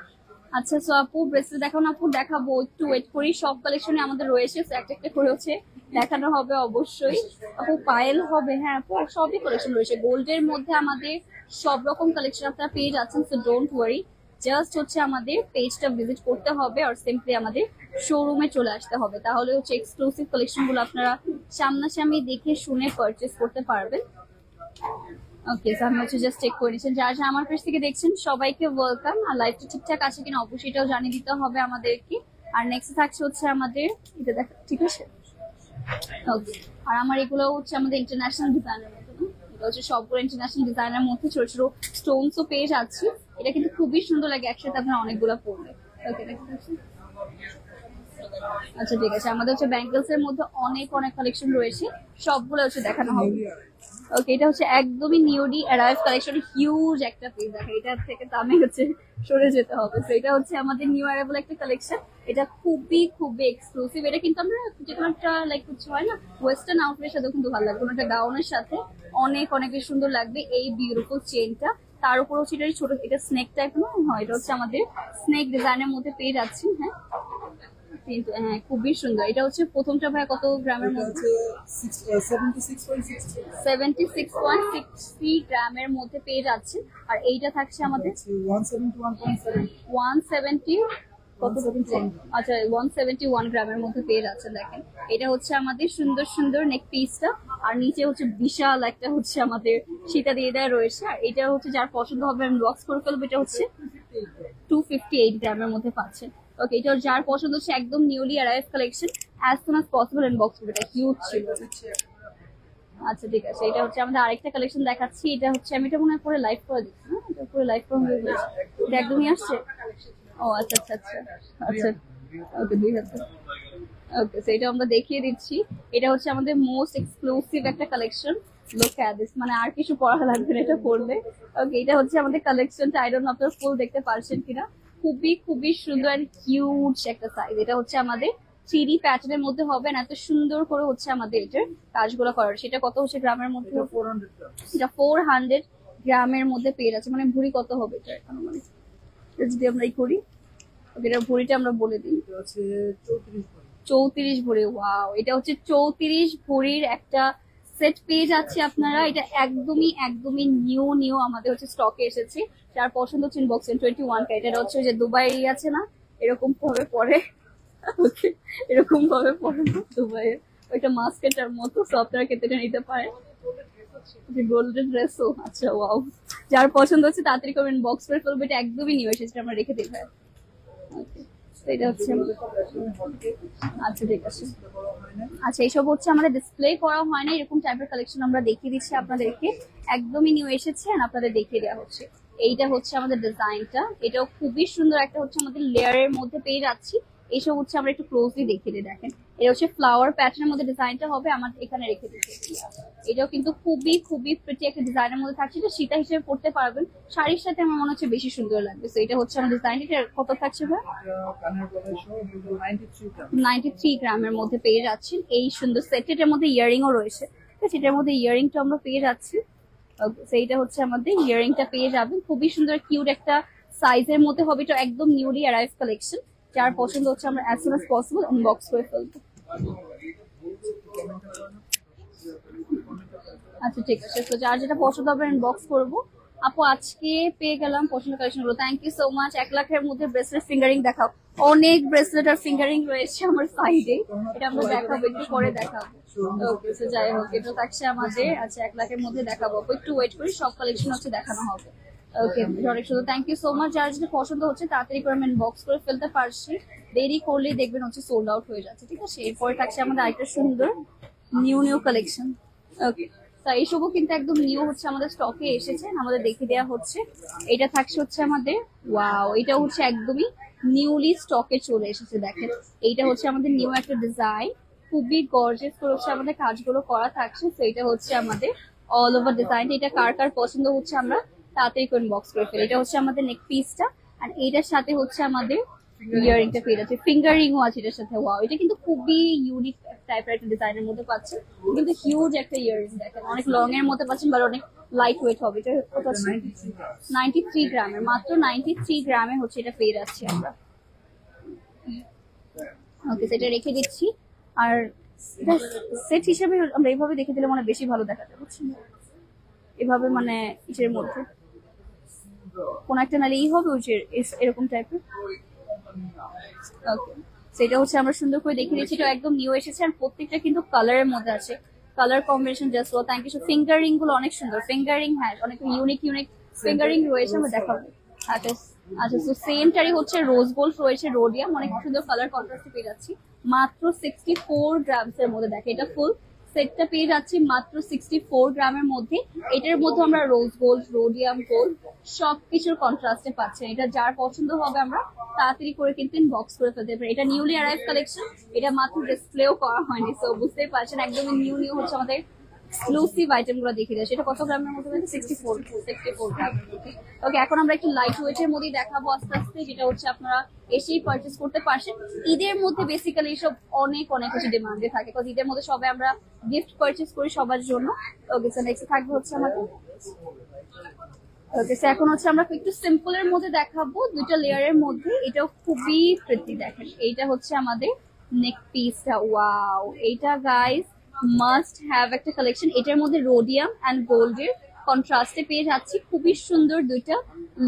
আচ্ছা সো আপু ব্রেসলেট দেখানো, আপু দেখাবো, একটু ওয়েট করি, সব কালেকশনে আমাদের রয়েছে, একটা একটা করে হচ্ছে দেখানো হবে অবশ্যই। আপু পায়েল হবে, হ্যাঁ আপু সবই কালেকশন রয়েছে, গোল্ডের মধ্যে আমাদের সব রকম কালেকশন আপনারা পেয়ে যাচ্ছেন। সো ডোন্ট ওয়ারি, জাস্ট হচ্ছে আমাদের পেজটা ভিজিট করতে হবে আর সিম্পলি আমাদের শোরুমে চলে আসতে হবে, তাহলে হচ্ছে এক্সক্লুসিভ কালেকশন গুলো আপনারা সামনাসামনি দেখে শুনে পারচেস করতে পারবেন। ওকে সো আমি হচ্ছে জাস্ট চেক করে নিচ্ছেন, যারা আমার পেজ থেকে দেখছেন সবাইকে ওয়েলকাম। আর লাইভটা ঠিকঠাক আছে কিনা অবশ্যই এটাও জানিয়ে দিতে হবে আমাদেরকে। আর নেক্সট থাকছে হচ্ছে আমাদের এটা দেখা, ঠিক আছে। ওকে আর আমার এগুলো হচ্ছে আমাদের ইন্টারন্যাশনাল ডিজাইনের মধ্যে, না এটা হচ্ছে সবগুলো ইন্টারন্যাশনাল ডিজাইনের মধ্যে ছোট ছোট স্টোনসও পেয়ে যাচ্ছি। এটা কিন্তু খুবই সুন্দর লাগে, একসাথে আপনার অনেকগুলো পড়বে। ওকে নেক্সট আছে, আচ্ছা ঠিক আছে, আমাদের হচ্ছে ব্যাঙ্গলস এর মধ্যে অনেক কালেকশন রয়েছে, সবগুলো হচ্ছে দেখানো হবে। ওকে এটা হচ্ছে একদমই নিউলি অ্যারাইভ কালেকশন, হিউজ একটা পিস, দেখেন এটার থেকে দামে হচ্ছে সরে যেতে হবে। তো এটা হচ্ছে আমাদের নিউ অ্যারাইভেল একটা কালেকশন, এটা খুবই এক্সক্লুসিভ। এটা কিন্তু আমরা যে কোনো একটা লাইক হচ্ছে হয় না ওয়েস্টার্ন আউটফিটের সাথে কিন্তু ভালো লাগবে, কোনো একটা গাউনের সাথে অনেক বেশি সুন্দর লাগবে। এই বিউটিফুল চেনটা, তার উপর হচ্ছে এটা ছোট, এটা স্নেক টাইপ না, হয় এটা হচ্ছে আমাদের স্নেক ডিজাইনের মধ্যে পেয়ে যাচ্ছি। হ্যাঁ কিন্তু হ্যাঁ খুবই সুন্দর। এটা হচ্ছে প্রথমটা ভাই কত গ্রামের মধ্যে, 76.60 গ্রামের মধ্যে পেয়ে যাচ্ছে। আর এইটা থাকছে আমাদের 170 কত আচ্ছা 171 গ্রামের মধ্যে পেয়ে যাচ্ছে। দেখেন এটা হচ্ছে আমাদের সুন্দর সুন্দর নেক পিসটা, আর নিচে হচ্ছে বিশাল একটা হচ্ছে আমাদের সীতা দিয়ে দেওয়া রয়েছে। আর এটা হচ্ছে যার পছন্দ হবে আমি বক্স করে ফেলবো। এটা হচ্ছে 258 গ্রামের মধ্যে পাচ্ছেন। ওকে, এটা যার পছন্দ হচ্ছে একদম newly arrive collection, as soon as possible inbox করবে। এটা হিউজ ছিল। আচ্ছা ঠিক আছে, এটা হচ্ছে আমাদের আরেকটা কালেকশন দেখাচ্ছি। এটা হচ্ছে আমি এটা মনে হয় পরে লাইভ করে দিচ্ছি। হ্যাঁ, এটা পরে লাইভ করে দিচ্ছি। এটা একদমই আসছে। ও আচ্ছা আচ্ছা আচ্ছা আচ্ছা, ওকে 2000। ওকে, সো এটা আমরা দেখিয়ে দিচ্ছি। এটা হচ্ছে আমাদের মোস্ট এক্সক্লুসিভ একটা কালেকশন। লুক এট দিস, মানে আর কিছু পড়া লাগবে না এটা পড়লে। ওকে, এটা হচ্ছে আমাদের কালেকশনটা। আই ডোন্ট নো আপনারা ফুল দেখতে পারছেন কিনা। খুবই খুবই সুন্দর আর হিউজ একটা সাইজ। এটা হচ্ছে আমাদের 3D প্যাটার্নের মধ্যে হবে না, এত সুন্দর করে হচ্ছে আমাদের এটার কাজগুলো করার। সেটা কত হচ্ছে গ্রামের মধ্যে? এটা 400 গ্রামের মধ্যে পেয়ে যাচ্ছে। মানে ভুঁড়ি কত হবে এটা এখন? মানে যদি আমরা এই করি, এটার ভুঁড়িটা আমরা বলে দিই, 34 ভরি। ওয়াও, এটা হচ্ছে 34 ভরির একটা সেট পেয়ে যাচ্ছে আপনারা। এটা একদমই একদমই নিউ নিউ আমাদের হচ্ছে স্টকে এসেছে। যার পছন্দ হচ্ছে ইনবক্স 21 কা। এটা হচ্ছে যে দুবাই আছে না, এরকম ভাবে পরে, ওকে এরকম ভাবে পরে দুবাইয়ের ওইটা মাস্কেটার মতো। সো আপনারা কেটেটা নিতে পারেন। গোল্ডেন ড্রেসও আচ্ছা, ওয়াও, যার পছন্দ হচ্ছে তাড়াতাড়ি করে ইনবক্স করে ফেলবো। এটা একদমই নিউ এসেছে, আমরা রেখে দিই। ভাই ওকে, এটা হচ্ছে আচ্ছা ঠিক আছে। আচ্ছা, এইসব হচ্ছে আমাদের ডিসপ্লে করা হয় না, এরকম টাইপের কালেকশন আমরা দেখিয়ে দিচ্ছি আপনাদেরকে। একদমই নিউ এসেছে আর আপনাদের দেখিয়ে দেওয়া হচ্ছে। এইটা হচ্ছে আমাদের ডিজাইনটা, এটাও খুবই সুন্দর একটা হচ্ছে আমাদের লেয়ারের মধ্যে পেয়ে যাচ্ছি। এইসব হচ্ছে আমরা একটু ক্লোজলি দেখিয়ে দিই। দেখেন এটা হচ্ছে ফ্লাওয়ার প্যাটার্নের মধ্যে ডিজাইনটা হবে। আমার এখানে রেখে দিচ্ছি। এটাও কিন্তু খুবই খুবই প্রিটি একটা ডিজাইনের মধ্যে থাকছে। এটা সীতা হিসেবে পড়তে পারবেন, শাড়ির সাথে আমার মনে হচ্ছে বেশি সুন্দর লাগবে। তো এটা হচ্ছে আমার ডিজাইন। এটা কত থাকছে ভাই? 93 গ্রামের মধ্যে পেয়ে যাচ্ছেন এই সুন্দর সেট। এটার মধ্যে ইয়ারিংও রয়েছে। ঠিক আছে, এটার মধ্যে ইয়ারিংটা আমরা পেয়ে যাচ্ছি। সেইটা হচ্ছে আমাদের ইয়ারিংটা পেয়ে যাবেন। খুবই সুন্দর কিউট একটা সাইজের মধ্যে হবে। এটা একদম নিউলি অ্যারাইভ কালেকশন। যার পছন্দ হচ্ছে আমরা as soon as possible inbox করে ফেলবো। আচ্ছা ঠিক আছে, তো যার যেটা পছন্দ হবে ইনবক্স করবো। আপু আজকে পেয়ে গেলাম পছন্দ কালেকশন গুলো, থ্যাংক ইউ সো মাচ। 1 লাখের মধ্যে ব্রেসলেট ফিঙ্গারিং দেখাও। অনেক ব্রেসলেট আর ফিঙ্গারিং রয়েছে আমার সাইডে, এটা আমরা দেখাবো, একটু পরে দেখাবো। ওকে, তো যাই হোক, এটা থাকছে আমাদের। আচ্ছা 1 লাখের মধ্যে দেখাবো, একটু ওয়েট করি, সব কালেকশন হচ্ছে দেখানো হবে। ওকে, অনেক সুন্দর, থ্যাংক ইউ সো মাচ। যার যেটা পছন্দ হচ্ছে তাড়াতাড়ি করে আমি ইনবক্স করে ফেলতে পারছি। দেরি করলেই দেখবেন হচ্ছে সোল্ড আউট হয়ে যাচ্ছে। ঠিক আছে, এরপরে থাকছে আমাদের আরেকটা সুন্দর নিউ নিউ কালেকশন। ওকে, তা এইসবও কিন্তু একদম নিউ হচ্ছে আমাদের স্টকে এসেছে, আমাদের দেখে দেওয়া হচ্ছে। এটা থাকছে হচ্ছে আমাদের, ওয়াও, এটা হচ্ছে একদমই নিউলি স্টকে চলে এসেছে। দেখেন এইটা হচ্ছে আমাদের নিউ একটা ডিজাইন, খুবই গর্জিয়াস করে হচ্ছে আমাদের কাজগুলো করা থাকছে। তো এটা হচ্ছে আমাদের অল ওভার ডিজাইন। এটা কার কার পছন্দ হচ্ছে আমরা তাড়াতাড়ি করে বক্স করে ফেলি। এটা হচ্ছে আমাদের নেক পিসটা, আর এইটার সাথে হচ্ছে আমাদের ইয়ারিংটা পেয়ে যাচ্ছে, ফিঙ্গারিংও আছে এটার সাথে। ওয়াও, এটা কিন্তু খুবই ইউনিক টাইপের একটা ডিজাইনের মধ্যে পাচ্ছেন। কিন্তু হিউজ একটা ইয়ারিং, দেখেন অনেক লং এর মধ্যে পাচ্ছেন, বাট অনেক লাইট ওয়েট হবে। এটা কত আছে? 93 গ্রামের, মাত্র 93 গ্রামে হচ্ছে এটা পেয়ে যাচ্ছি আমরা। ওকে, সেটা রেখে দিচ্ছি। আর সেট হিসেবে আমরা এইভাবে দেখে দিলে মনে বেশি ভালো দেখাতে, বুঝছেন? এভাবে মানে ইসের মধ্যে কোন একটা নালে ই হবে, ওই যে এরকম টাইপের। ওকে, সেটা হচ্ছে আমরা সুন্দর করে দেখিয়ে দিচ্ছি। এটা একদম নিউ এসেছে, আর প্রত্যেকটা কিন্তু কালারের মধ্যে আছে। Colour combination just wow, thank you. Fingering গুলো অনেক সুন্দর, ফিঙ্গারিং হ্যাঁ অনেক ইউনিক ইউনিক ফিঙ্গারিং রয়েছে, আমরা দেখাবো। আচ্ছা আচ্ছা, তো সেমটারই হচ্ছে রোজ গোল্ড রয়েছে, রোডিয়াম, অনেক সুন্দর কালার কন্ট্রাস্টে পেয়ে যাচ্ছি মাত্র 64 গ্রামস এর মধ্যে। দেখে এটা ফুল সেটটা পেয়ে যাচ্ছি মাত্র 64 গ্রামের মধ্যে। এটার মধ্যে আমরা রোজ গোল্ড, রোডিয়াম গোল্ড সবকিছুর কন্ট্রাস্টে পাচ্ছেন। এটা যার পছন্দ হবে আমরা তাড়াতাড়ি করে কিন্তু ইনবক্স করে ফেলতে পারি। এটা নিউলি অ্যারাইভ কালেকশন, এটা মাত্র ডিসপ্লেও করা হয়নি। সো বুঝতেই পারছেন একদমই নিউ নিউ হচ্ছে আমাদের এক্সক্লুসিভ আইটেম গুলো দেখিয়ে দেয়। সেটা কত গ্রামের মধ্যে? 64 গ্রাম। ওকে, এখন আমরা একটু লাইট ওয়েটের মধ্যেই দেখাবো আস্তে আস্তে, যেটা হচ্ছে আপনারা এসেই পারচেস করতে পারছেন। ঈদের মধ্যে বেসিক্যালি এসব অনেক অনেক হচ্ছে ডিমান্ডে থাকে, কারণ ঈদের মধ্যে সবাই আমরা গিফট পারচেস করি সবার জন্য। ওকে, স্যার নেক্সট থাকবে হচ্ছে আমাদের। ওকে, স্যার এখন হচ্ছে আমরা একটু সিম্পল এর মধ্যে দেখাবো, দুইটা লেয়ারের মধ্যে। এটাও খুবই প্রিটি, দেখেন এইটা হচ্ছে আমাদের নেক পিসটা। ওয়াও, এইটা গাইস মাস্ট হ্যাভ একটা কালেকশন। এটার মধ্যে রোডিয়াম এন্ড গোল্ডের কন্ট্রাস্টে পেয়ে যাচ্ছি, খুবই সুন্দর দুইটা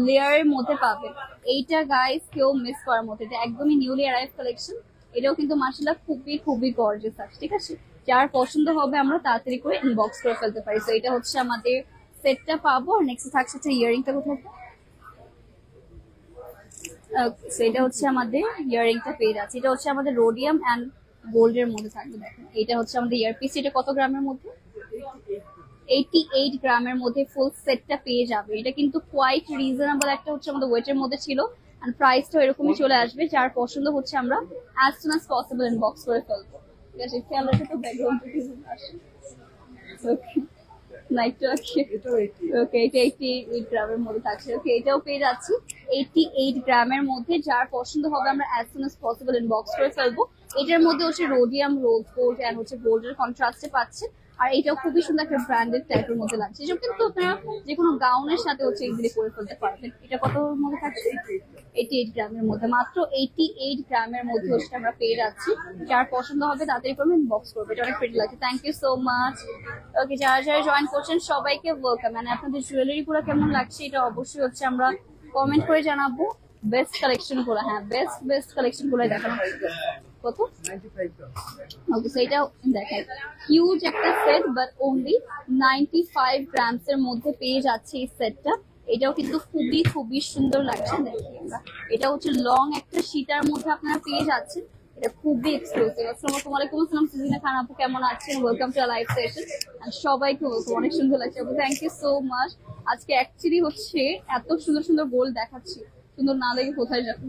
লেয়ারের মধ্যে পাবেন। এইটা গাইস কেউ মিস করার মতো, এটা একদমই নিউলি অ্যারাইভ কালেকশন। এটাও কিন্তু মাশাআল্লাহ খুবই খুবই গর্জিয়াস আছে, ঠিক আছে? যার পছন্দ হবে আমরা তাড়াতাড়ি করে ইনবক্স করে ফেলতে পারি। তো এটা হচ্ছে আমাদের সেটটা পাবো। আর নেক্সট থাকছে হচ্ছে ইয়ারিংটা কোথায়, সো এটা হচ্ছে আমাদের ইয়ারিংটা পেয়ে যাচ্ছে। এটা হচ্ছে আমাদের রোডিয়াম অ্যান্ড গোল্ডের মধ্যে থাকবে। দেখেন এটা হচ্ছে আমাদের ইয়ারপিস। এটা কত গ্রামের মধ্যে? 88 গ্রামের মধ্যে ফুল সেটটা পেয়ে যাবে। এটা কিন্তু কোয়াইট রিজনেবল একটা হচ্ছে আমাদের ওয়েটের মধ্যে ছিল, এন্ড প্রাইসটা এরকমই চলে আসবে। যার পছন্দ হচ্ছে আমরা as soon as possible inbox করে ফেলবো, ঠিক আছে? ক্যামেরাটা তো ব্যাকগ্রাউন্ড থেকে আসে। ওকে লাইকটা রাখি। ওকে এটা 88 গ্রামের মধ্যে থাকছে। ওকে এটাও পেয়ে যাচ্ছি 88 গ্রামের মধ্যে। যার পছন্দ হবে আমরা as soon as possible inbox করে ফেলবো। এটার মধ্যে হচ্ছে রোডিয়াম, রোজ গোল্ড এন্ড হচ্ছে গোল্ডের কন্ট্রাস্টে পাচ্ছেন। আর এটাও খুবই সুন্দর একটা ব্র্যান্ডেড টাইপের মধ্যে লাগছে। এসব কিন্তু আপনারা যে কোনো গাউনের সাথে হচ্ছে ইজিলি করে ফেলতে পারবেন। এটা কত মধ্যে থাকছে? 88 গ্রামের মধ্যে, মাত্র 88 গ্রামের মধ্যে হচ্ছে আমরা পেয়ে যাচ্ছি। যার পছন্দ হবে তাড়াতাড়ি করবেন, ইনবক্স করবে। এটা অনেক প্রিটি লাগছে। Thank you so much. Okay যারা যারা জয়েন করছেন সবাইকে ওয়েলকাম। মানে আপনাদের জুয়েলারি গুলো কেমন লাগছে এটা অবশ্যই হচ্ছে আমরা কমেন্ট করে জানাবো। বেস্ট কালেকশন গুলো, হ্যাঁ বেস্ট কালেকশন গুলো দেখানো হয়েছে। কত? 95 গ্রাম। ওকে সো এটাও দেখেন হিউজ একটা সেট, বাট অনলি 95 গ্রামস এর মধ্যে পেয়ে যাচ্ছে এই সেটটা। এটাও কিন্তু খুবই খুবই সুন্দর লাগছে। দেখি আমরা, এটা হচ্ছে লং একটা শিটার মধ্যে আপনারা পেয়ে যাচ্ছেন। এটা খুবই এক্সক্লুসিভ। আসসালামু আলাইকুম। আসসালাম সিজিনা খান আপু, কেমন আছেন? Welcome to live session. আর সবাইকে ওয়েলকাম। অনেক সুন্দর লাগছে আপু, থ্যাংক ইউ সো মাচ। আজকে অ্যাকচুয়ালি হচ্ছে এত সুন্দর সুন্দর গোল্ড দেখাচ্ছি, সুন্দর না লেগে কোথায় যাবো।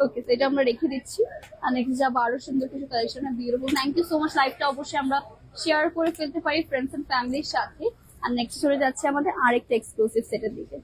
ওকে তো এটা আমরা রেখে দিচ্ছি। আর নেক্সট যাবো আরো সুন্দর কিছু collection. Beautiful, thank you so much. লাইভটা অবশ্যই আমরা শেয়ার করে ফেলতে পারি ফ্রেন্ডস এন্ড ফ্যামিলির সাথে। আর নেক্সট চলে যাচ্ছে আমাদের আরেকটা এক্সক্লুসিভ সেটের দিকে।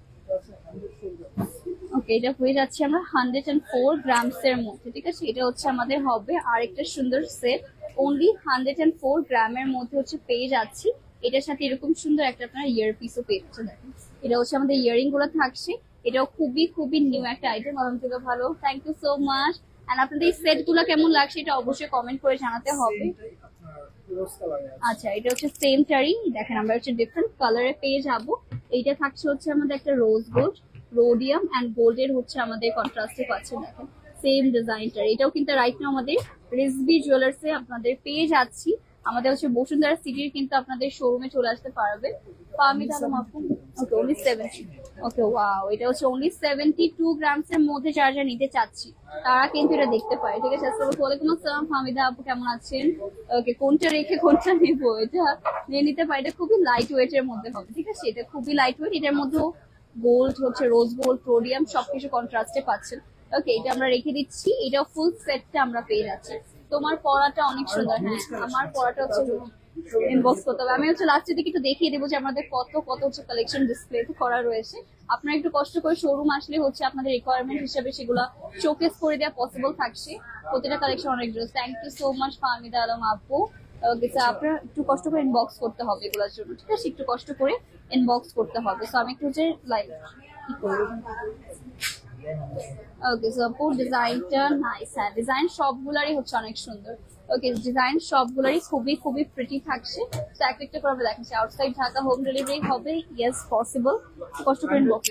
ওকে এটা হয়ে যাচ্ছে আমরা 104 গ্রামস এর মধ্যে, ঠিক আছে? এটা হচ্ছে আমাদের হবে আরেকটা সুন্দর সেট, অনলি 104 গ্রামের মধ্যে হচ্ছে পেয়ে যাচ্ছি। এটার সাথে এরকম সুন্দর একটা আপনার ইয়ার পিসও পেয়ে যাচ্ছে। দেখেন এটা হচ্ছে আমাদের ইয়ারিং গুলো থাকছে। এটাও খুবই খুবই নিউ একটা আইটেম, আলম থেকে ভালো। Thank you so much. And আপনাদের এই সেট গুলো কেমন লাগছে এটা অবশ্যই কমেন্ট করে জানাতে হবে। আচ্ছা এটা হচ্ছে সেম টারি, দেখেন আমরা হচ্ছে ডিফারেন্ট কালারে পেয়ে যাব। এইটা থাকছে হচ্ছে আমাদের একটা রোজ গোল্ড, রোডিয়াম এন্ড গোল্ডের হচ্ছে আমাদের কন্ট্রাস্টে পাচ্ছেন। দেখেন সেম ডিজাইনটা। এটাও কিন্তু রাইট নাও আমাদের রিজভি জুয়েলার্সে আপনাদের পেয়ে যাচ্ছি। আমাদের হচ্ছে বসুন্ধরা সিটির কিন্তু আপনাদের শোরুমে চলে আসতে পারবে। ফাহমিদা আলম আপু, ওকে অনলি 70। ওকে ওয়াও, এটা হচ্ছে অনলি 72 গ্রামস এর মধ্যে যারা যারা নিতে চাচ্ছি তারা কিন্তু এটা দেখতে পারে, ঠিক আছে? আসসালামু আলাইকুম। আসসালাম ফাহমিদা আপু, কেমন আছেন? ওকে কোনটা রেখে কোনটা নেবো এটা নিয়ে নিতে পারি। এটা খুবই লাইট ওয়েট এর মধ্যে হবে, ঠিক আছে? এটা খুবই লাইট ওয়েট। এটার মধ্যেও গোল্ড হচ্ছে রোজ গোল্ড, রোডিয়াম সবকিছু কন্ট্রাস্টে পাচ্ছেন। ওকে এটা আমরা রেখে দিচ্ছি। এটা ফুল সেটটা আমরা পেয়ে যাচ্ছি। তোমার পড়াটা অনেক সুন্দর। হ্যাঁ আমার পড়াটা হচ্ছে ইনবক্স করতে হবে। আমি হচ্ছে লাস্টের দিকে একটু দেখিয়ে দেবো যে আমাদের কত কত হচ্ছে কালেকশন ডিসপ্লে করা রয়েছে। আপনারা একটু কষ্ট করে শোরুম আসলে হচ্ছে আপনাদের রিকোয়ারমেন্ট হিসেবে সেগুলো শোকেস করে দেওয়া পসিবল থাকছে। প্রতিটা কালেকশন অনেক জোস। Thank you so much Fahmida Alam আপু। আপনার একটু কষ্ট করে ইনবক্স করতে হবে এগুলোর জন্য, ঠিক আছে? একটু কষ্ট করে ইনবক্স করতে হবে। সো আমি একটু হচ্ছে লাইভ কি করবো। ওকে সো আপু ডিজাইনটা নাইস। হ্যাঁ ডিজাইন সবগুলারই হচ্ছে অনেক সুন্দর। ওকে ডিজাইন সবগুলারই খুবই খুবই প্রিটি থাকছে। তো একটা একটা করে দেখাচ্ছি। আউটসাইড ঢাকা হোম ডেলিভারি হবে, ইয়েস পসিবল। কষ্ট করে ইনবক্স।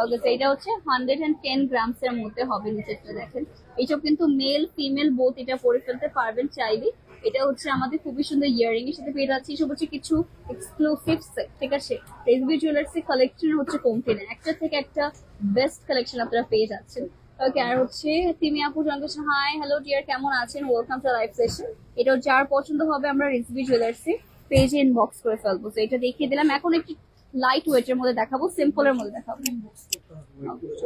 ওকে তো এটা হচ্ছে 110 গ্রামস এর মধ্যে হবে। নিচেরটা দেখেন এইসব কিন্তু মেল ফিমেল বোথ এটা পরে ফেলতে পারবেন চাইলে। এটা হচ্ছে আমাদের খুবই সুন্দর ইয়ারিং এর সাথে পেয়ে যাচ্ছি। এসব হচ্ছে কিছু এক্সক্লুসিভ সেট, ঠিক আছে? রিজভি জুয়েলার্স এর কালেকশন হচ্ছে কমতে না, একটা থেকে একটা বেস্ট কালেকশন আপনারা পেয়ে যাচ্ছেন। ওকে আর হচ্ছে তিমি আপু জানতে চান, হাই হ্যালো ডিয়ার, কেমন আছেন? Welcome to live session. এটা যার পছন্দ হবে আমরা রিজভি জুয়েলার্স এর পেজে ইনবক্স করে ফেলবো। তো এটা দেখিয়ে দিলাম। এখন একটু লাইট ওয়েট এর মধ্যে দেখাবো, সিম্পলের মধ্যে দেখাবো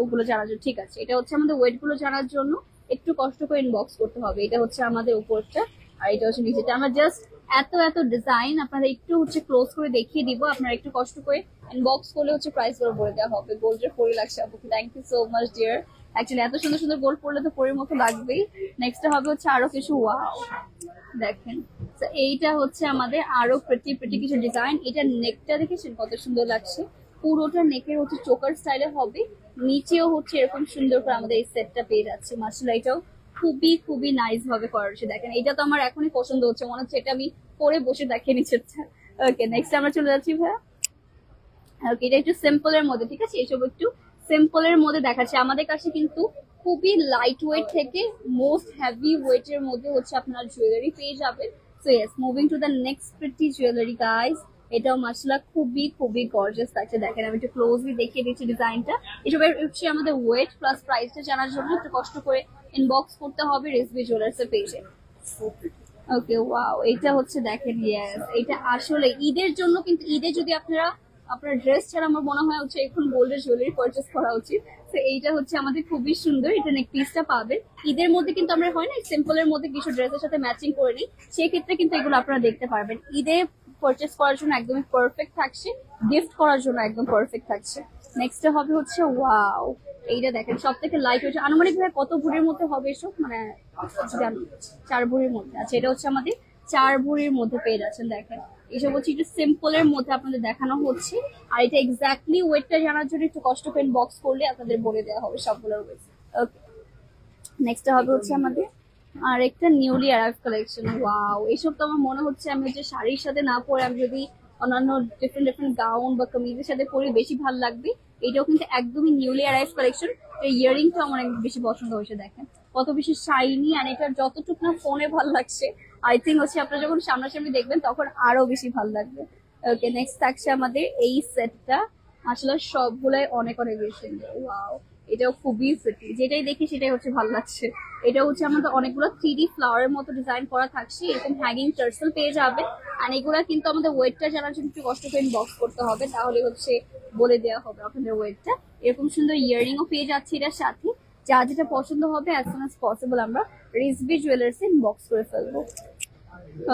ওগুলো জানার জন্য, ঠিক আছে? এটা হচ্ছে আমাদের ওয়েট গুলো জানার জন্য একটু কষ্ট করে ইনবক্স করতে হবে। এটা হচ্ছে আমাদের উপরটা আর এটা হচ্ছে নিচেটা। আমরা জাস্ট এত এত ডিজাইন আপনারা একটু হচ্ছে ক্লোজ করে দেখিয়ে দিব। আপনারা একটু কষ্ট করে ইনবক্স করলে হচ্ছে প্রাইস গুলো বলে দেওয়া হবে। গোল্ডের পরি লাগছে আপু, thank you so much dear. Actually এত সুন্দর সুন্দর গোল্ড পরলে তো পরির মতো লাগবেই। নেক্সট হবে হচ্ছে আরো কিছু ওয়াও দেখেন। তো এইটা হচ্ছে আমাদের আরো প্রিটি প্রিটি কিছু ডিজাইন। এটা নেকটা দেখেছেন কত সুন্দর লাগছে। পুরোটা নেকের হচ্ছে চোকার স্টাইলে হবে, নিচেও হচ্ছে এরকম সুন্দর করে আমাদের এই সেটটা পেয়ে যাচ্ছে। মাশাআল্লাহ এটাও খুবই খুবই নাইস ভাবে করা হচ্ছে। দেখেন এটা তো আমার এখনই পছন্দ হচ্ছে, মনে হচ্ছে এটা আমি পরে বসে দেখিয়ে নিচ্ছে। ওকে নেক্সট আমরা চলে যাচ্ছি ভাইয়া। ওকে, এটা একটু সিম্পল এর মধ্যে, ঠিক আছে, এসব একটু সিম্পল এর মধ্যে দেখাচ্ছে। আমাদের কাছে কিন্তু খুবই লাইট ওয়েট থেকে মোস্ট হেভি ওয়েট এর মধ্যে হচ্ছে আপনার জুয়েলারি পেয়ে যাবেন। So yes, moving to the next pretty jewellery guys. এটাও মাশাআল্লাহ খুবই খুবই গর্জিয়াস লাগছে। দেখেন আমি একটু ক্লোজলি দেখিয়ে দিচ্ছি ডিজাইনটা। এসবের হচ্ছে আমাদের ওয়েট প্লাস প্রাইসটা জানার জন্য একটু কষ্ট করে ইনবক্স করতে হবে রেসবি জুয়েলার্স এর পেজে। ওকে, ওয়াও, এটা হচ্ছে দেখেন, ইয়েস, এটা আসলে ঈদের জন্য, কিন্তু ঈদে যদি আপনারা আপনার ড্রেস ছাড়া আমার মনে হয় হচ্ছে এখন গোল্ডের জুয়েলারি পারচেস করা উচিত। তো এইটা হচ্ছে আমাদের খুবই সুন্দর, এটা নেক পিসটা পাবেন। ঈদের মধ্যে কিন্তু আমরা হয় না সিম্পল এর মধ্যে কিছু ড্রেসের সাথে ম্যাচিং করে নিই, সেই ক্ষেত্রে কিন্তু এগুলো আপনারা দেখতে পারবেন। ঈদে পারচেস করার জন্য একদমই পারফেক্ট থাকছে, গিফট করার জন্য একদম পারফেক্ট থাকছে। নেক্সট হবে হচ্ছে ওয়াও, এইটা দেখেন সব থেকে লাইট হচ্ছে আনুমানিক ভাবে কত ভরির মধ্যে হবে এসব, মানে জানো 4 ভরির মধ্যে। আচ্ছা, এটা হচ্ছে আমাদের 4 ভরির মধ্যে পেয়ে যাচ্ছেন। দেখেন এসব হচ্ছে একটু সিম্পল এর মধ্যে আপনাদের দেখানো হচ্ছে। আর এটা এক্স্যাক্টলি ওয়েটটা জানার জন্য একটু কষ্ট করে বক্স করলে আপনাদের বলে দেওয়া হবে সবগুলোর ওয়েট। ওকে, নেক্সট হবে হচ্ছে আমাদের আর একটা নিউলি অ্যারাইভ কালেকশন। ওয়াও, এইসব তো আমার মনে হচ্ছে আমি যে শাড়ির সাথে না পরে আমি যদি অন্যান্য ডিফারেন্ট ডিফারেন্ট গাউন বা কামিজের সাথে পরে বেশি ভালো লাগবে। এটাও কিন্তু একদমই নিউলি অ্যারাইভ কালেকশন। এই ইয়ারিংটা আমার অনেক বেশি পছন্দ হয়েছে। দেখেন কত বেশি শাইনি, আর এটা যতটুকু না ফোনে ভালো লাগছে, আই থিঙ্ক হচ্ছে আপনারা যখন সামনাসামনি দেখবেন তখন আরো বেশি ভালো লাগবে। ওকে, নেক্সট থাকছে আমাদের এই সেটটা। আসলে সবগুলাই অনেক অনেক বেশি সুন্দর। ওয়াও, এটাও খুবই সিটি, যেটাই দেখি সেটাই হচ্ছে ভালো লাগছে। এটা হচ্ছে আমাদের অনেকগুলো 3D ফ্লাওয়ারের মতো ডিজাইন করা থাকছে, এরকম হ্যাঙ্গিং টার্সেল পেয়ে যাবে। আর এগুলা কিন্তু আমাদের ওয়েটটা জানার জন্য একটু কষ্ট করে বক্স করতে হবে, তাহলে হচ্ছে বলে দেওয়া হবে আপনাদের ওয়েটটা। এরকম সুন্দর ইয়াররিংও পেয়ে যাচ্ছে এটার সাথে। যা যেটা পছন্দ হবে অ্যাজ সুন অ্যাজ পসিবল আমরা রিসবি জুয়েলার্সে ইনবক্স করে ফেলবো।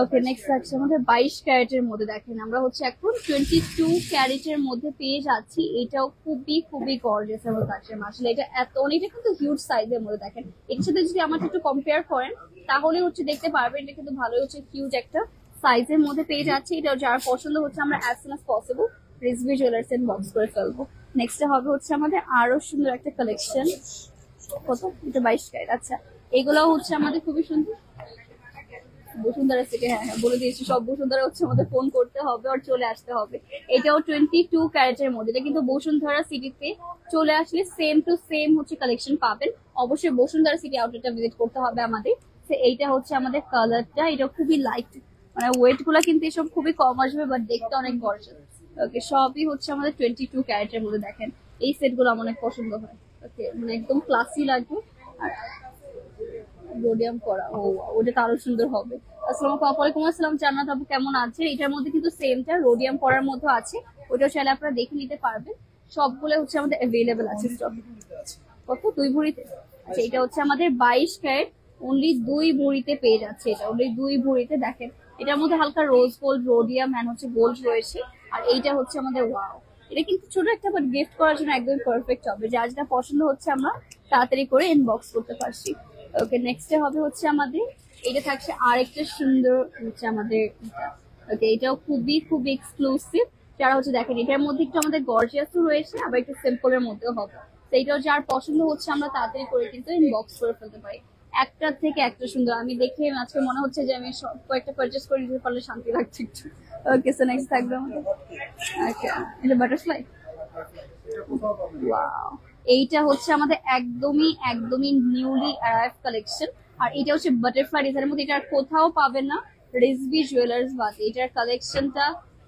ওকে, নেক্সট আছে আমাদের 22 ক্যারেটের মধ্যে। দেখেন আমরা হচ্ছে এখন 22 ক্যারেটের মধ্যে পেয়ে যাচ্ছি। এটাও খুবই খুবই গর্জিয়াস আমার কাছে। আসলে এটা এত অনেকটা কিন্তু হিউজ সাইজের মধ্যে। দেখেন এর সাথে যদি আমার একটু কম্পেয়ার করেন তাহলে হচ্ছে দেখতে পারবেন এটা কিন্তু ভালোই হচ্ছে হিউজ একটা সাইজের মধ্যে পেয়ে যাচ্ছে। এটা যার পছন্দ হচ্ছে আমরা as soon as possible Rizvi jewellers inbox করে ফেলবো। নেক্সট হবে হচ্ছে আমাদের আরো সুন্দর একটা কালেকশন। কত? এটা 22 ক্যারেট। আচ্ছা, এগুলাও হচ্ছে আমাদের খুবই সুন্দর। বসুন্ধরা থেকে, হ্যাঁ হ্যাঁ বলে দিয়েছি, সব বসুন্ধরা হচ্ছে আমাদের ফোন করতে হবে আর চলে আসতে হবে। এটাও 22 ক্যারেটের মধ্যে। এটা কিন্তু বসুন্ধরা সিটিতে চলে আসলে সেম টু সেম হচ্ছে কালেকশন পাবেন। অবশ্যই বসুন্ধরা সিটি আউটলেটটা ভিজিট করতে হবে আমাদের। এইটা হচ্ছে আমাদের কালারটা, এটা খুবই লাইট, মানে ওয়েট গুলা কিন্তু এসব খুবই কম আসবে, বাট দেখতে অনেক গর্জিয়াস। ওকে, সবই হচ্ছে আমাদের 22 ক্যারেটের মধ্যে। দেখেন এই সেট গুলো আমার অনেক পছন্দ হয়। ওকে, মানে একদম ক্লাসি লাগবে। আর রোডিয়াম করা, ও ওটা তো আরো সুন্দর হবে। আসসালামু আলাইকুম। আসসালাম, জান্নাত আপু কেমন আছে? এটার মধ্যে কিন্তু সেমটা রোডিয়াম করার মধ্যে আছে, ওটা চাইলে আপনারা দেখে নিতে পারবেন। সবগুলো হচ্ছে আমাদের অ্যাভেলেবেল আছে স্টক। কত? 2 ভরিতে। আচ্ছা, এটা হচ্ছে আমাদের 22 ক্যারেট, অনলি 2 ভরিতে পেয়ে যাচ্ছে। এটা অনলি 2 ভরিতে। দেখেন এটার মধ্যে হালকা রোজ গোল্ড, রোডিয়াম এন্ড হচ্ছে গোল্ড রয়েছে। আর এইটা হচ্ছে আমাদের ওয়াও, এটা কিন্তু ছোট একটা, বাট গিফট করার জন্য একদম পারফেক্ট হবে। যার যেটা পছন্দ হচ্ছে আমরা তাড়াতাড়ি করে ইনবক্স করতে পারছি। ওকে, নেক্সট হবে হচ্ছে আমাদের এটা থাকছে আরেকটা সুন্দর হচ্ছে আমাদের। ওকে, এটাও খুবই খুবই এক্সক্লুসিভ। যারা হচ্ছে দেখেন এটার মধ্যে একটু আমাদের গর্জিয়াসও রয়েছে, আবার একটু সিম্পল এর মধ্যেও হবে। তো এটাও যার পছন্দ হচ্ছে আমরা তাড়াতাড়ি করে কিন্তু ইনবক্স করে ফেলতে পারি। একটা থেকে একটা সুন্দর, আমি দেখে আজকে মনে হচ্ছে যে আমি সব কয়েকটা পারচেস করে দিতে পারলে শান্তি লাগছে একটু। ওকে, সো নেক্সট থাকবে আমাদের আচ্ছা, এটা বাটারফ্লাই। ওয়াও, এইটা হচ্ছে আমাদের একদমই একদমই নিউলি অ্যারাইভ কালেকশন। আর এটা হচ্ছে বাটারফ্লাই ডিজাইনের মধ্যে, এটা আর কোথাও পাবেন না রিসবি জুয়েলার্স বাদে। এটার কালেকশনটা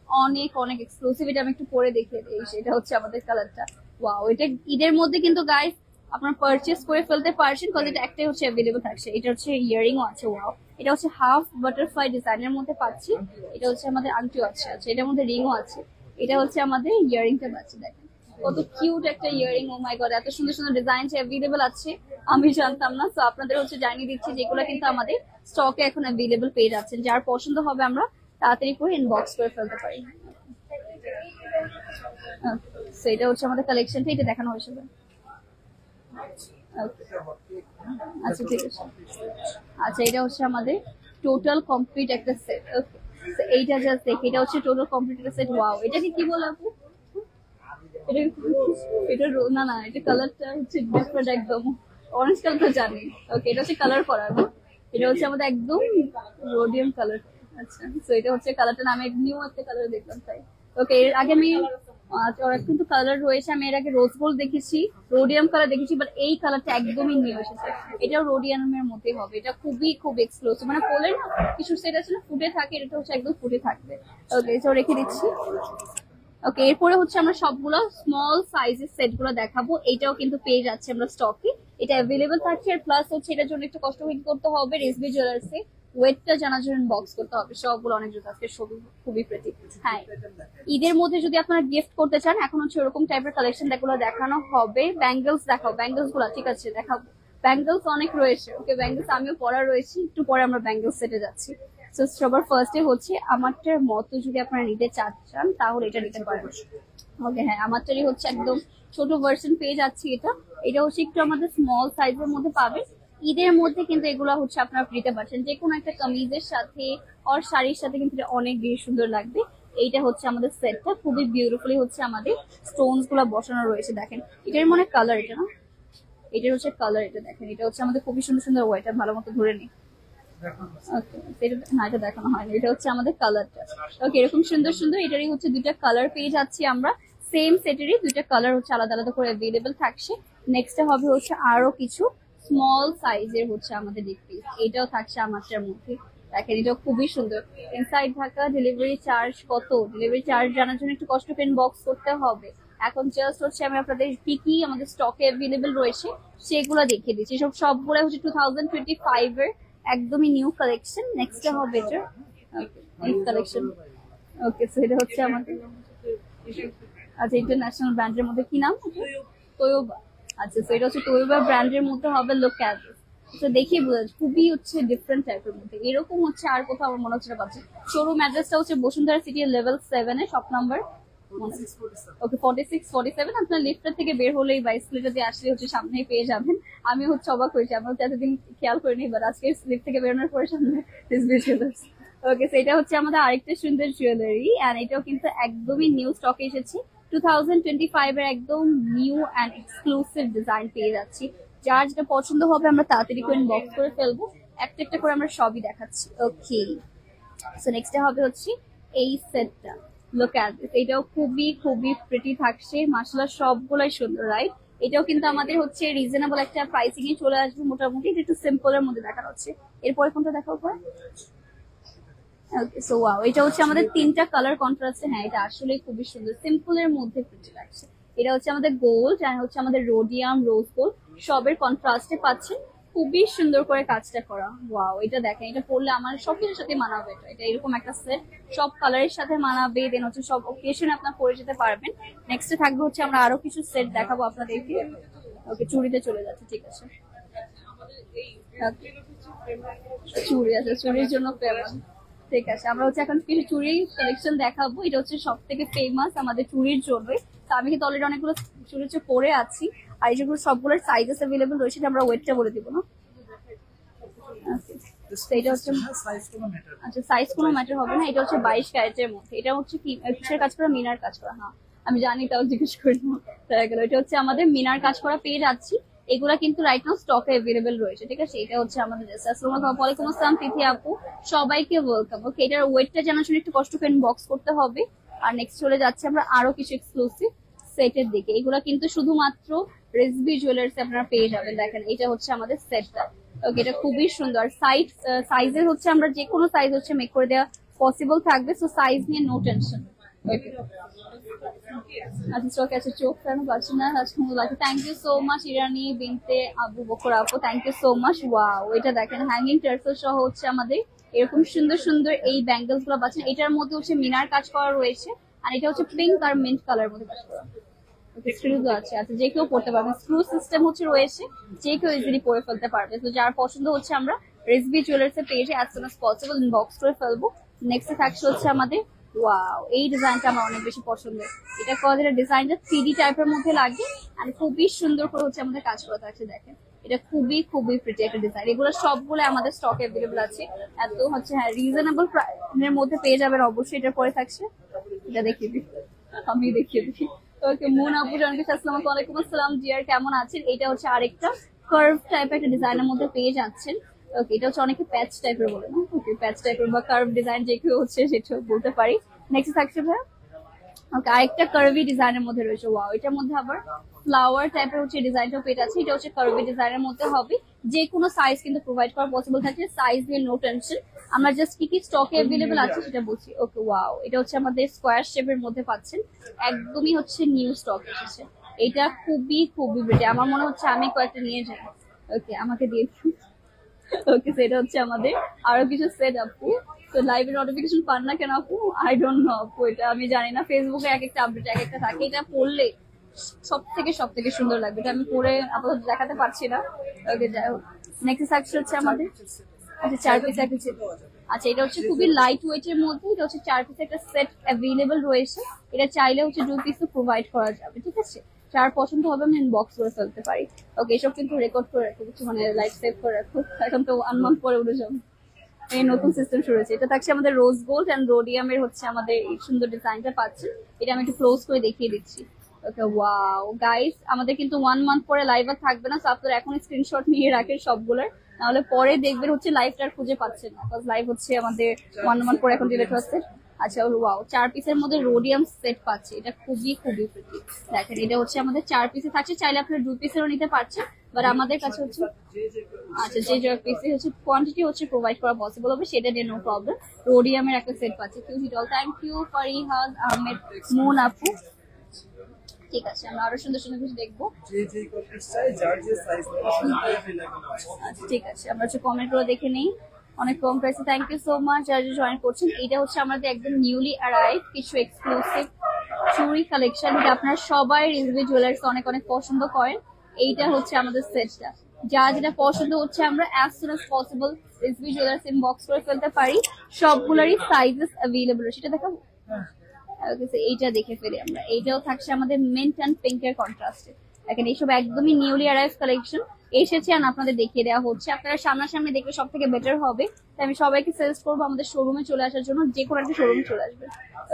অনেক অনেক এক্সক্লুসিভ। এটা আমি একটু পরে দেখিয়ে দিই। এটা হচ্ছে আমাদের কালারটা। ওয়াও, এটা ঈদের মধ্যে কিন্তু গাইস আপনারা পারচেস করে ফেলতে পারছেন, কারণ এটা একটাই হচ্ছে অ্যাভেলেবল থাকছে। এটা হচ্ছে ইয়ারিংও আছে। ওয়াও, এটা হচ্ছে হাফ বাটারফ্লাই ডিজাইনের মধ্যে পাচ্ছি। এটা হচ্ছে আমাদের আংটিও আছে। আচ্ছা, এটার মধ্যে রিংও আছে। এটা হচ্ছে আমাদের ইয়ারিংটা পাচ্ছি। দেখেন কত কিউট একটা ইয়ারিং। ও মাই গড, এত সুন্দর সুন্দর ডিজাইন অ্যাভেলেবল আছে, আমি জানতাম না। তো আপনাদের হচ্ছে জানিয়ে দিচ্ছি যেগুলো কিন্তু আমাদের স্টকে এখন অ্যাভেলেবল পেয়ে যাচ্ছেন। যার পছন্দ হবে আমরা তাড়াতাড়ি করে ইনবক্স করে ফেলতে পারি। এটা হচ্ছে আমাদের কালেকশনটা, এটা দেখানো হয়েছে। আচ্ছা, ঠিক আছে। আচ্ছা, এটা হচ্ছে আমাদের টোটাল কমপ্লিট একটা সেট। ওকে, এইটা জাস্ট দেখি, এটা হচ্ছে টোটাল কমপ্লিট একটা সেট। ওয়াও, এটাকে কি বলে আপু? এটা না না, এটা কালারটা হচ্ছে ডিফারেন্ট একদম, অরেঞ্জ কালারটা জানি। ওকে, এটা হচ্ছে কালার করা না, এটা হচ্ছে আমাদের একদম রোডিয়াম কালার। আচ্ছা, তো এটা হচ্ছে কালারটা, আমি নিউ একটা কালার দেখলাম তাই। ওকে, এর আগে আমি ওরা কিন্তু কালার রয়েছে, আমি এর আগে রোজ গোল্ড দেখেছি, রোডিয়াম কালার দেখেছি, বাট এই কালারটা একদমই নিউ এসেছে। এটাও রোডিয়ামের মধ্যে হবে, এটা খুবই খুব এক্সক্লুসিভ, মানে বলে না কিছু সেট আছে না ফুটে থাকে, এটা হচ্ছে একদম ফুটে থাকবে। ওকে, তো রেখে দিচ্ছি। ওকে, এরপরে হচ্ছে আমরা সবগুলো স্মল সাইজের সেট গুলো দেখাবো। এটাও কিন্তু পেয়ে যাচ্ছে আমরা স্টকে, এটা অ্যাভেলেবল থাকছে। আর প্লাস হচ্ছে এটার জন্য একটু কষ্ট করতে হবে, রেসবি জুয়েলার্সে ওয়েটটা জানার জন্য বক্স করতে হবে। সবগুলো অনেক জুতো আজকে খুবই প্রেটি। হ্যাঁ, ঈদের মধ্যে যদি আপনারা গিফট করতে চান, এখন হচ্ছে ওরকম টাইপের কালেকশন গুলো দেখানো হবে। ব্যাঙ্গেলস দেখাও, ব্যাঙ্গেলস গুলো ঠিক আছে দেখাবো। ব্যাঙ্গেলস অনেক রয়েছে। ওকে, ব্যাঙ্গেলস আমিও পরা রয়েছি, একটু পরে আমরা ব্যাঙ্গেলস সেটে যাচ্ছি। তো সবার ফার্স্টে হচ্ছে আমারটার মতো যদি আপনারা নিতে চান তাহলে এটা নিতে পারবেন। ওকে, হ্যাঁ, আমারটারই হচ্ছে একদম ছোট ভার্সন পেয়ে যাচ্ছি। এটা হচ্ছে একটু আমাদের স্মল সাইজের মধ্যে পাবে। ঈদের মধ্যে কিন্তু এগুলো হচ্ছে আপনারা নিতে পারছেন যে কোনো একটা কামিজের সাথে আর শাড়ির সাথে, কিন্তু অনেক বেশি সুন্দর লাগবে। এইটা হচ্ছে আমাদের সেটটা, খুবই বিউটিফুলি হচ্ছে আমাদের স্টোনস গুলো বসানো রয়েছে। দেখেন এটার মনে কালার, এটা না, এটার হচ্ছে কালার, এটা দেখেন, এটা হচ্ছে আমাদের খুবই সুন্দর সুন্দর ওয়েটার ভালো মতো ধরে নিই। না, এটা দেখানো হয়নি, এটা হচ্ছে আমাদের কালারটা। ওকে, এরকম সুন্দর সুন্দর এটারই হচ্ছে দুইটা কালার পেয়ে যাচ্ছি আমরা। সেম সেটেরই দুইটা কালার হচ্ছে আলাদা আলাদা করে অ্যাভেলেবল থাকছে। নেক্সট হবে হচ্ছে আরো কিছু স্মল সাইজের হচ্ছে আমাদের নেক পিস, এটাও থাকছে আমারটার মধ্যে। দেখেন, এটা খুবই সুন্দর। ইনসাইড ঢাকা, ডেলিভারি চার্জ কত, ডেলিভারি চার্জ জানার জন্য একটু কষ্ট করে ইনবক্স করতে হবে। এখন জাস্ট হচ্ছে আমি আপনাদের কি কি আমাদের স্টকে অ্যাভেলেবল রয়েছে সেগুলো দেখিয়ে দিচ্ছি। সবগুলো হচ্ছে 2025 এর একদমই নিউ কালেকশন। নেক্সট হবে এটা নিউ কালেকশন। ওকে, সো এটা হচ্ছে আমাদের আচ্ছা ইন্টারন্যাশনাল ব্র্যান্ডের মধ্যে কি নাম, তোয়োবা। আচ্ছা, সো এটা হচ্ছে তোয়োবা ব্র্যান্ডের মধ্যে হবে। লুক অ্যাট দিস, তো দেখিয়ে বোঝা যাচ্ছে খুবই হচ্ছে ডিফারেন্ট টাইপের মধ্যে। এরকম হচ্ছে আর কোথাও আমার মনে হচ্ছে পাচ্ছি। শোরুম অ্যাড্রেসটা হচ্ছে বসুন্ধরা সিটি লেভেল 7 এ, শপ নাম্বার ওকে 46-47। আপনার লিফটার থেকে বের হলেই বা স্কুলে দিয়ে আসলে হচ্ছে সামনেই পেয়ে যাবেন। আমি হচ্ছে অবাক হয়েছি, আমি হচ্ছে এতদিন খেয়াল করিনি, বাট আজকে লিফট থেকে বেরোনোর পরে সামনে জুয়েলার্স। ওকে, সেটা হচ্ছে আমাদের আরেকটা সুন্দর জুয়েলারি, এন্ড এটাও কিন্তু একদমই নিউ স্টকে এসেছে। 2025 এর একদম নিউ অ্যান্ড এক্সক্লুসিভ ডিজাইন পেয়ে যাচ্ছি। যার যেটা পছন্দ হবে আমরা তাড়াতাড়ি করে বক্স করে ফেলবো, একটা একটা করে আমরা সবই দেখাচ্ছি। ওকে, সো নেক্সট হবে হচ্ছে এই সেটটা। লুক অ্যাট দিস, এটাও খুবই খুবই প্রিটি থাকছে, মাশাআল্লাহ সবগুলাই সুন্দর, রাইট? এটাও কিন্তু আমাদের হচ্ছে রিজনেবল একটা প্রাইসিং এ চলে আসবে মোটামুটি। এটা একটু সিম্পল এর মধ্যে দেখানো হচ্ছে। এরপরে কোনটা দেখাবো পরে? ওকে, সো ওয়াও, এটা হচ্ছে আমাদের তিনটা কালার কন্ট্রাস্টে। হ্যাঁ, এটা আসলে খুবই সুন্দর, সিম্পল এর মধ্যে প্রিটি লাগছে। এটা হচ্ছে আমাদের গোল্ড আর হচ্ছে আমাদের রোডিয়াম রোজ গোল্ড, সবের কন্ট্রাস্টে পাচ্ছেন। খুবই সুন্দর করে কাজটা করা। ওয়াও, এটা দেখেন, এটা পরলে আমার সবকিছুর সাথে মানাবে। এটা এরকম একটা সেট, সব কালারের সাথে মানাবে, দেন হচ্ছে সব অকেশনে আপনার পরে যেতে পারবেন। নেক্সটে থাকবে হচ্ছে আমরা আরো কিছু সেট দেখাবো আপনাদেরকে। ওকে, চুড়িতে চলে যাচ্ছে, ঠিক আছে। চুড়ি আছে, চুড়ির জন্য ফেমাস। ঠিক আছে, আমরা হচ্ছে এখন কিছু চুড়ি কালেকশন দেখাবো। এটা হচ্ছে সব থেকে ফেমাস আমাদের চুড়ির জন্য। তো আমি কিন্তু অলরেডি অনেকগুলো চুড়ি পরে আছি, আর যেগুলো সবগুলোর সাইজেস অ্যাভেলেবল রয়েছে, আমরা ওয়েটটা বলে দিব না। এটা হচ্ছে আচ্ছা, সাইজ কোনো ম্যাটার হবে না। এটা হচ্ছে 22 ক্যারেটের মধ্যে। এটা হচ্ছে কি কিসের কাজ করা, মিনার কাজ করা। হ্যাঁ, আমি জানি, তাও জিজ্ঞেস করি গেল। এটা হচ্ছে আমাদের মিনার কাজ করা পেয়ে যাচ্ছি। এগুলা কিন্তু রাইট নাও স্টকে অ্যাভেলেবল রয়েছে, ঠিক আছে। এটা হচ্ছে আমাদের ওয়ালাইকুম আসসালাম তিথি আপু, সবাইকে ওয়েলকাম। ওকে, এটার ওয়েটটা জানার জন্য একটু কষ্ট করে বক্স করতে হবে। আর নেক্সট চলে যাচ্ছে আমরা আরো কিছু এক্সক্লুসিভ সেটের দিকে। এগুলা কিন্তু শুধুমাত্র রেসবি জুয়েলার্স আপনারা পেয়ে যাবেন। দেখেন, এটা হচ্ছে আমাদের সেটটা। ওকে, এটা খুবই সুন্দর। সাইজের হচ্ছে আমরা যে কোনো সাইজ হচ্ছে মেক করে দেওয়া পসিবল থাকবে, সো সাইজ নিয়ে নো টেনশন। আচ্ছা, ওকে, আচ্ছা, চোখ কেন পাচ্ছি না আজকে। Thank you so much Irani Binte Abu Bakr আপু, thank you so much. Wow, এটা দেখেন হ্যাঙ্গিং টার্সেল সহ হচ্ছে আমাদের এরকম সুন্দর সুন্দর এই ব্যাঙ্গেলস গুলো পাচ্ছেন। এটার মধ্যে হচ্ছে মিনার কাজ করা রয়েছে, আর এটা হচ্ছে পিঙ্ক আর মিন্ট কালার মধ্যে কাজ করা। স্ক্রুজও আছে, আচ্ছা, যে কেউ পড়তে পারবে। স্ক্রু সিস্টেম হচ্ছে রয়েছে, যে কেউ ইজিলি পরে ফেলতে পারবে। তো যার পছন্দ হচ্ছে আমরা রেসবি জুয়েলার্স এর পেজে as soon as possible inbox করে ফেলবো। নেক্সট থাকছে হচ্ছে আমাদের ওয়াও, এই ডিজাইনটা আমার অনেক বেশি পছন্দের। এটা কজের ডিজাইনটা 3D টাইপের মধ্যে লাগে, আর খুবই সুন্দর করে হচ্ছে আমাদের কাজ করা থাকছে। দেখেন, এটা খুবই খুবই প্রিটি একটা ডিজাইন। এগুলো সবগুলো আমাদের স্টক অ্যাভেলেবল আছে। এত হচ্ছে হ্যাঁ রিজনেবল প্রাইসের মধ্যে পেয়ে যাবেন অবশ্যই। এটার পরে থাকছে, এটা দেখিয়ে দিই, আমি দেখিয়ে দিই। ওকে, মুন আপু জানকে আসসালামু আলাইকুম আসসালাম জিয়ার, কেমন আছেন? এটা হচ্ছে আরেকটা কার্ভ টাইপের একটা ডিজাইনের মধ্যে পেয়ে যাচ্ছেন। ওকে, এটা হচ্ছে অনেকে প্যাচ টাইপের বলে না। ওকে, প্যাচ টাইপের বা কার্ভ ডিজাইন যে কেউ হচ্ছে সেটা বলতে পারি। নেক্সট থাকছে ভাই ওকে, আরেকটা কার্ভি ডিজাইনের মধ্যে রয়েছে। ওয়াও, এটার মধ্যে আবার ফ্লাওয়ার টাইপের হচ্ছে ডিজাইনটা পেট আছে। এটা হচ্ছে কার্ভি ডিজাইনের মধ্যে হবে। যে কোনো সাইজ কিন্তু প্রোভাইড করা পসিবল থাকে, সাইজ নিয়ে নো টেনশন। আমরা জাস্ট কি কি স্টকে অ্যাভেলেবল আছে সেটা বলছি। ওকে, ওয়াও, এটা হচ্ছে আমাদের স্কোয়ার শেপের মধ্যে পাচ্ছেন, একদমই হচ্ছে নিউ স্টক এসেছে। এটা খুবই খুবই বেটে, আমার মনে হচ্ছে আমি কয়েকটা নিয়ে যাই। ওকে, আমাকে দিয়ে দিন। ওকে, সেটা হচ্ছে আমাদের আরো কিছু সেট আপু। তো লাইভের নোটিফিকেশন পান না কেন আপু? আই ডোন্ট নো আপু, এটা আমি জানি না। ফেসবুকে এক একটা আপডেট এক একটা থাকে, এটা পড়লে সব থেকে সুন্দর লাগবে। এটা আমি পরে আপাতত দেখাতে পারছি না। ওকে, যাই হোক, নেক্সট সেকশন হচ্ছে আমাদের, আচ্ছা 4 পিস একটা সেট। আচ্ছা, এটা হচ্ছে খুবই লাইট ওয়েট এর মধ্যে, এটা হচ্ছে 4 পিস একটা সেট অ্যাভেলেবল রয়েছে। এটা চাইলে হচ্ছে 2 পিসও প্রোভাইড করা যাবে, ঠিক আছে? যার পছন্দ হবে আমি ইনবক্স করে ফেলতে পারি। ওকে, এসব কিন্তু রেকর্ড করে রাখো, কিছু মানে লাইভ সেভ করে রাখো, এখন তো 1 মান্থ পরে উঠে যাবো। এই নতুন সিস্টেম শুরু হয়েছে। এটা থাকছে আমাদের রোজ গোল্ড এন্ড রোডিয়ামের হচ্ছে আমাদের এই সুন্দর ডিজাইনটা পাচ্ছেন। এটা আমি একটু ক্লোজ করে দেখিয়ে দিচ্ছি। ওকে, ওয়াও গাইস, আমাদের কিন্তু 1 মান্থ পরে লাইভ আর থাকবে না, সো আপনারা এখন স্ক্রিনশট নিয়ে রাখেন সবগুলোর, নাহলে পরে দেখবেন হচ্ছে লাইভটা আর খুঁজে পাচ্ছেন না, বিকজ লাইভ হচ্ছে আমাদের 1 মান্থ পরে এখন ডিলিট হচ্ছে। আচ্ছা, ওয়াও, 4 পিসের মধ্যে রোডিয়াম সেট পাচ্ছে, এটা খুবই খুবই প্রিটি। দেখেন, এটা হচ্ছে আমাদের 4 পিসে থাকছে, চাইলে আপনারা 2 পিসেরও নিতে পারছেন, বাট আমাদের কাছে হচ্ছে আচ্ছা যে পিসে হচ্ছে কোয়ান্টিটি হচ্ছে প্রোভাইড করা পসিবল হবে, সেটা নিয়ে নো প্রবলেম। রোডিয়ামের একটা সেট পাচ্ছে, cute all. Thank you Farihad Ahmed Moon আপু। ঠিক আছে, আমরা আরো সুন্দর সুন্দর কিছু দেখবো। আচ্ছা, ঠিক আছে, আমরা হচ্ছে কমেন্ট গুলো দেখে নেই। অনেক কম প্রাইসে, থ্যাংক ইউ সো মাচ যারা জয়েন করছেন। এটা হচ্ছে আমাদের একদম নিউলি অ্যারাইভ কিছু এক্সক্লুসিভ চুড়ি কালেকশন, এটা আপনারা সবাই রিজভি জুয়েলার্স অনেক অনেক পছন্দ করেন। এইটা হচ্ছে আমাদের সেটটা, যা যেটা পছন্দ হচ্ছে আমরা as soon as possible Rizvi jewellers inbox করে ফেলতে পারি। সবগুলোরই সাইজেস অ্যাভেলেবল, সেটা দেখাবো। এইটা দেখে ফেলি আমরা। এইটাও থাকছে আমাদের মিন্ট অ্যান্ড পিঙ্ক এর কন্ট্রাস্টে। দেখেন, এইসব একদমই নিউলি অ্যারাইভ কালেকশন এসেছে, আর আপনাদের দেখিয়ে দেওয়া হচ্ছে। আপনারা সামনাসামনি দেখলে সব থেকে বেটার হবে, তাই আমি সবাইকে সাজেস্ট করবো আমাদের শোরুমে চলে আসার জন্য, যে কোনো একটা শোরুমে চলে আসবে।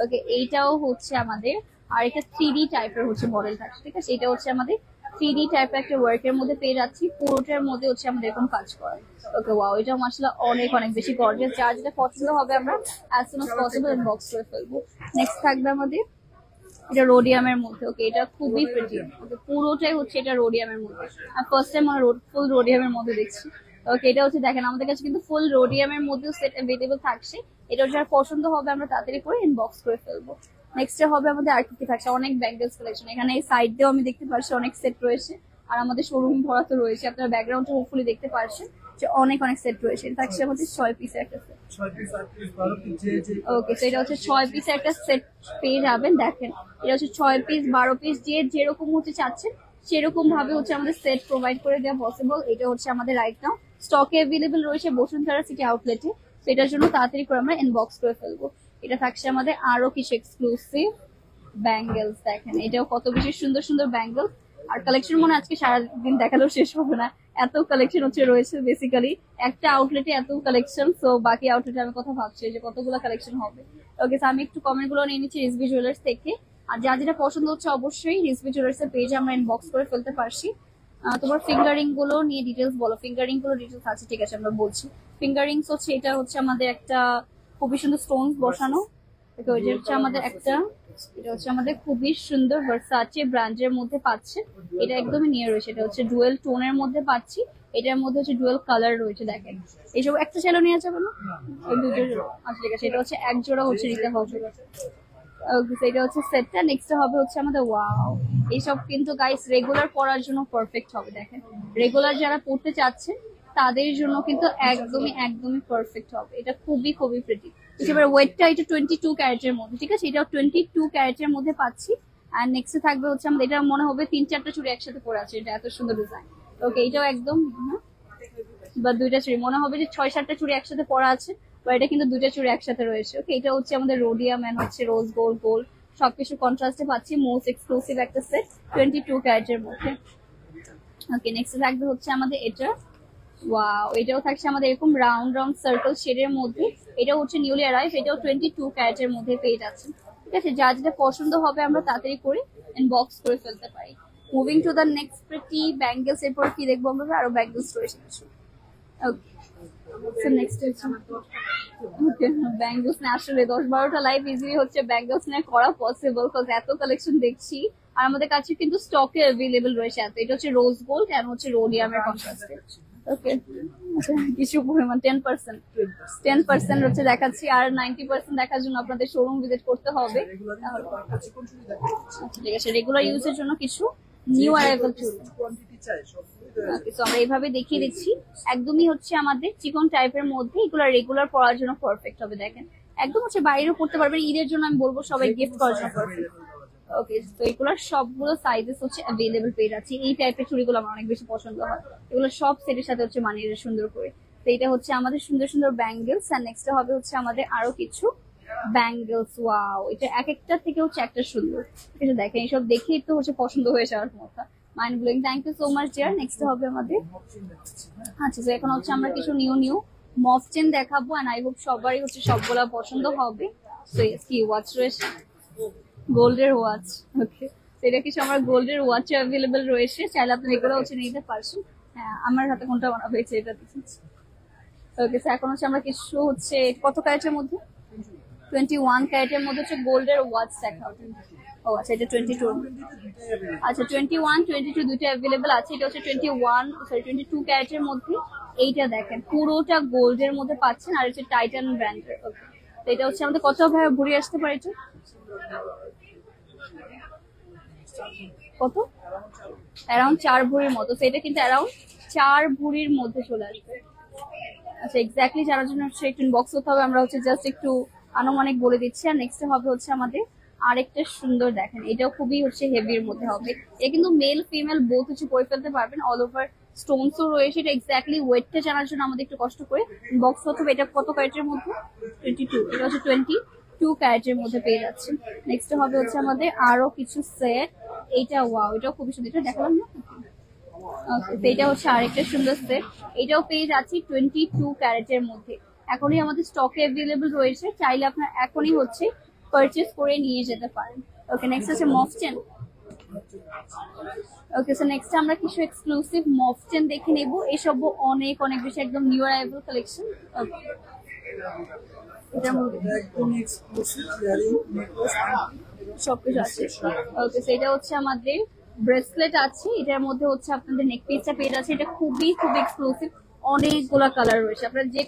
ওকে, এইটাও হচ্ছে আমাদের, আর এটা 3D টাইপের হচ্ছে মডেল থাকছে, ঠিক আছে? এটা হচ্ছে আমাদের 3D টাইপের একটা ওয়ার্কের মধ্যে পেয়ে যাচ্ছি, পুরোটার মধ্যে হচ্ছে আমাদের এরকম কাজ করা। ওকে, ওয়াও, এটা মাশাআল্লাহ অনেক অনেক বেশি গর্জিয়াস। যার যেটা পছন্দ হবে আমরা as soon as possible inbox করে ফেলবো। নেক্সট থাকবে আমাদের এটা রোডিয়ামের মধ্যে। ওকে, এটা খুবই প্রিটি। ওকে, পুরোটাই হচ্ছে এটা রোডিয়ামের মধ্যে, আর ফার্স্ট টাইম আমরা ফুল রোডিয়ামের মধ্যে দেখছি। ওকে, এটা হচ্ছে দেখেন, আমাদের কাছে কিন্তু ফুল রোডিয়ামের মধ্যেও সেট অ্যাভেলেবল থাকছে। এটা যার পছন্দ হবে আমরা তাড়াতাড়ি করে ইনবক্স করে ফেলবো। নেক্সট হবে আমাদের আর কি থাকছে, অনেক ব্যাঙ্গেলস কালেকশন। এখানে এই সাইড দিয়েও আমি দেখতে পাচ্ছি অনেক সেট রয়েছে, আর আমাদের শোরুম ভরা তো রয়েছে। আপনারা ব্যাকগ্রাউন্ডে হোপফুলি দেখতে পাচ্ছেন যে অনেক অনেক সেট রয়েছে। এটা থাকছে আমাদের 6 পিসের একটা সেট। ওকে, তো এটা হচ্ছে 6 পিসের একটা সেট পেয়ে যাবেন। দেখেন, এটা হচ্ছে 6 পিস 12 পিস, যে যেরকম হচ্ছে চাচ্ছেন সেরকম ভাবে হচ্ছে আমাদের সেট প্রোভাইড করে দেওয়া পসিবল। এটা হচ্ছে আমাদের রাইট নাও স্টকে অ্যাভেলেবল রয়েছে বসুন্ধরা সিটি আউটলেটে, সেটার জন্য তাড়াতাড়ি করে আমরা ইনবক্স করে ফেলবো। এটা থাকছে আমাদের আরো কিছু এক্সক্লুসিভ ব্যাঙ্গেলস। দেখেন, এটাও কত বেশি সুন্দর সুন্দর ব্যাঙ্গেলস, আর কালেকশন মনে আজকে সারাদিন দেখালেও শেষ হবে না, এত কালেকশন হচ্ছে রয়েছে। বেসিক্যালি একটা আউটলেটে এত কালেকশন, সো বাকি আউটলেটে আমি কথা ভাবছি যে কতগুলো কালেকশন হবে। ওকে, আমি একটু কমেন্ট গুলো নিয়ে নিচ্ছি রিজভি জুয়েলার্স থেকে, আর যা যেটা পছন্দ হচ্ছে অবশ্যই রিজভি জুয়েলার্স এর পেজে আমরা ইনবক্স করে ফেলতে পারছি। তোমার ফিঙ্গারিং গুলো নিয়ে ডিটেলস বলো। ফিঙ্গারিং গুলো ডিটেলস আছে, ঠিক আছে, আমরা বলছি। ফিঙ্গারিংস হচ্ছে, এটা হচ্ছে আমাদের একটা খুবই সুন্দর স্টোনস বসানো। ওইটা হচ্ছে আমাদের একটা, এটা হচ্ছে আমাদের খুবই সুন্দর ভার্সাচে ব্র্যান্ডের মধ্যে পাচ্ছে। এটা একদমই নিয়ে রয়েছে, এটা হচ্ছে ডুয়েল টোনের মধ্যে পাচ্ছি। এটার মধ্যে হচ্ছে ডুয়েল কালার রয়েছে। দেখেন, এইসব একটা চাইলেও নিয়ে যাবে না, আচ্ছা ঠিক আছে। এটা হচ্ছে এক জোড়া হচ্ছে নিতে হবে। এটা হচ্ছে সেটটা। নেক্সট হবে হচ্ছে আমাদের ওয়াও, এইসব কিন্তু গাইস রেগুলার পরার জন্য পারফেক্ট হবে। দেখেন, রেগুলার যারা পড়তে চাচ্ছেন তাদের জন্য কিন্তু একদমই একদমই পারফেক্ট হবে। এটা খুবই খুবই প্রিটি। এবার ওয়েটটা এটা 22 ক্যারেটের মধ্যে, ঠিক আছে? এটাও 22 ক্যারেটের মধ্যে পাচ্ছি। আর নেক্সট থাকবে হচ্ছে আমাদের, এটা মনে হবে 3-4টা চুড়ি একসাথে পরে আছে, এটা এত সুন্দর ডিজাইন। ওকে, এটাও একদম, বা 2টা চুড়ি মনে হবে যে 6-7টা চুড়ি একসাথে পরা আছে, বা এটা কিন্তু 2টা চুড়ি একসাথে রয়েছে। ওকে, এটা হচ্ছে আমাদের রোডিয়াম এন্ড হচ্ছে রোজ গোল্ড গোল্ড সবকিছু কন্ট্রাস্টে পাচ্ছি। মোস্ট এক্সক্লুসিভ একটা সেট 22 ক্যারেটের মধ্যে। ওকে, নেক্সট থাকবে হচ্ছে আমাদের এটা। ওয়াও, এটাও থাকছে আমাদের এরকম রাউন্ড রাউন্ড সার্কেল শেডের মধ্যে। এটা হচ্ছে নিউলি অ্যারাইভ, এটাও 22 ক্যারেটের মধ্যে পেয়ে যাচ্ছে, ঠিক আছে? যা যেটা পছন্দ হবে আমরা তাড়াতাড়ি করে ইনবক্স করে ফেলতে পারি। Moving to the next pretty bangles. এরপর কি দেখবো আমরা? আরো ব্যাঙ্গেলস রয়েছে কিছু। ওকে, সো নেক্সট হচ্ছে ব্যাঙ্গলস না আসলে 10-12টা লাইভ ইজিলি হচ্ছে ব্যাঙ্গলস নিয়ে করা পসিবল, কজ এত কালেকশন দেখছি। আর আমাদের কাছে কিন্তু স্টকে অ্যাভেলেবল রয়েছে এত। এটা হচ্ছে রোজ গোল্ড এন্ড হচ্ছে রোডিয়ামের কন্ট্রাস্টে। ওকে, কিছু পরিমাণ 10% হচ্ছে দেখাচ্ছি, আর 90% দেখার জন্য আপনাদের শোরুম ভিজিট করতে হবে। ঠিক আছে, রেগুলার ইউজের জন্য কিছু নিউ অ্যারাইভাল চুল। তো আমরা এইভাবে দেখিয়ে দিচ্ছি, একদমই হচ্ছে আমাদের চিকন টাইপের মধ্যে, এগুলো রেগুলার পরার জন্য পারফেক্ট হবে। দেখেন একদম হচ্ছে বাইরেও পড়তে পারবেন, ঈদের জন্য আমি বলবো সবাই গিফট করার জন্য পারফেক্ট। ওকে, তো এগুলোর সবগুলো সাইজেস হচ্ছে অ্যাভেলেবল পেয়ে যাচ্ছি। এই টাইপের চুড়িগুলো আমার অনেক বেশি পছন্দ হয়, এগুলো সব সেটের সাথে হচ্ছে মানিয়ে সুন্দর করে। তো এটা হচ্ছে আমাদের সুন্দর সুন্দর ব্যাঙ্গেলস, আর নেক্সট হবে হচ্ছে আমাদের আরো কিছু ব্যাঙ্গেলস। ওয়াও, এটা এক একটা থেকে হচ্ছে একটা সুন্দর। এটা দেখেন, এইসব দেখেই তো হচ্ছে পছন্দ হয়ে যাওয়ার কথা, mind blowing. Thank you so much dear. Next হবে আমাদের, আচ্ছা তো এখন হচ্ছে আমরা কিছু নিউ মফ চেন দেখাবো, এন্ড আই হোপ সবারই হচ্ছে সবগুলা পছন্দ হবে। তো কি ওয়াচ রয়েছে, গোল্ডের ওয়াচ। ওকে, এটা কিছু আমার গোল্ডের ওয়াচ অ্যাভেলেবল রয়েছে, চাইলে আপনি এগুলো হচ্ছে নিতে পারছেন। হ্যাঁ, আমার হাতে কোনটা বানা হয়েছে এটা দেখেছি। ওকে, এখন হচ্ছে আমরা কিছু হচ্ছে কত ক্যারেটের মধ্যে, 21 ক্যারেটের মধ্যে হচ্ছে গোল্ডের ওয়াচ দেখাবো। ও আচ্ছা, এটা 22। আচ্ছা 21, 22 দুইটা অ্যাভেলেবল আছে। এটা হচ্ছে 22 ক্যারেটের মধ্যে। এইটা দেখেন পুরোটা গোল্ডের মধ্যে পাচ্ছেন, আর হচ্ছে টাইটান ব্র্যান্ডের। ওকে, তো এটা হচ্ছে আমাদের কত ভাবে ঘুরে আসতে পারে, এটা কত, অ্যারাউন্ড 4 ভরির মতো। তো এটা কিন্তু অ্যারাউন্ড 4 ভরির মধ্যে চলে আসবে। আচ্ছা, এক্স্যাক্টলি জানার জন্য হচ্ছে একটু বক্স হতে হবে, আমরা হচ্ছে জাস্ট একটু আনুমানিক বলে দিচ্ছি। আর নেক্সট হবে হচ্ছে আমাদের আরেকটা সুন্দর, দেখেন এটাও খুবই হচ্ছে হেভির মধ্যে হবে। এটা কিন্তু মেল ফিমেল বোথ হচ্ছে পরে ফেলতে পারবেন, অল ওভার স্টোনসও রয়েছে। এটা এক্স্যাক্টলি ওয়েটটা জানার জন্য আমাদের একটু কষ্ট করে বক্স হতে হবে। এটা কত ক্যারেটের মধ্যে, 22। এটা হচ্ছে 22 ক্যারেটের মধ্যে পেয়ে যাচ্ছে। নেক্সট হবে হচ্ছে আমাদের আরো কিছু সেট। এইটা ওয়াও, এটাও খুবই সুন্দর, এটা দেখালাম না। তো এটা হচ্ছে আরেকটা সুন্দর সেট, এটাও পেয়ে যাচ্ছি 22 ক্যারেটের মধ্যে। এখনই আমাদের স্টকে অ্যাভেলেবল রয়েছে, চাইলে আপনার এখনই হচ্ছে পারচেজ করে নিয়ে যেতে পারেন। ওকে, নেক্সট আছে মফ চেন। ওকে, সো নেক্সট আমরা কিছু এক্সক্লুসিভ মফ চেন দেখে নেব। এসব অনেক অনেক বেশি একদম নিউ অ্যারাইভাল কালেকশন। ওকে, এটা একদম এক্সক্লুসিভ ইয়ারিং নেকলেস সবকিছু আছে। ওকে, সো এটা হচ্ছে আমাদের ব্রেসলেট আছে, এটার মধ্যে হচ্ছে আপনাদের নেক পিসটা পেয়ে যাচ্ছে। এটা খুবই এক্সক্লুসিভ, অনেকগুলো কালার রয়েছে, আপনার যে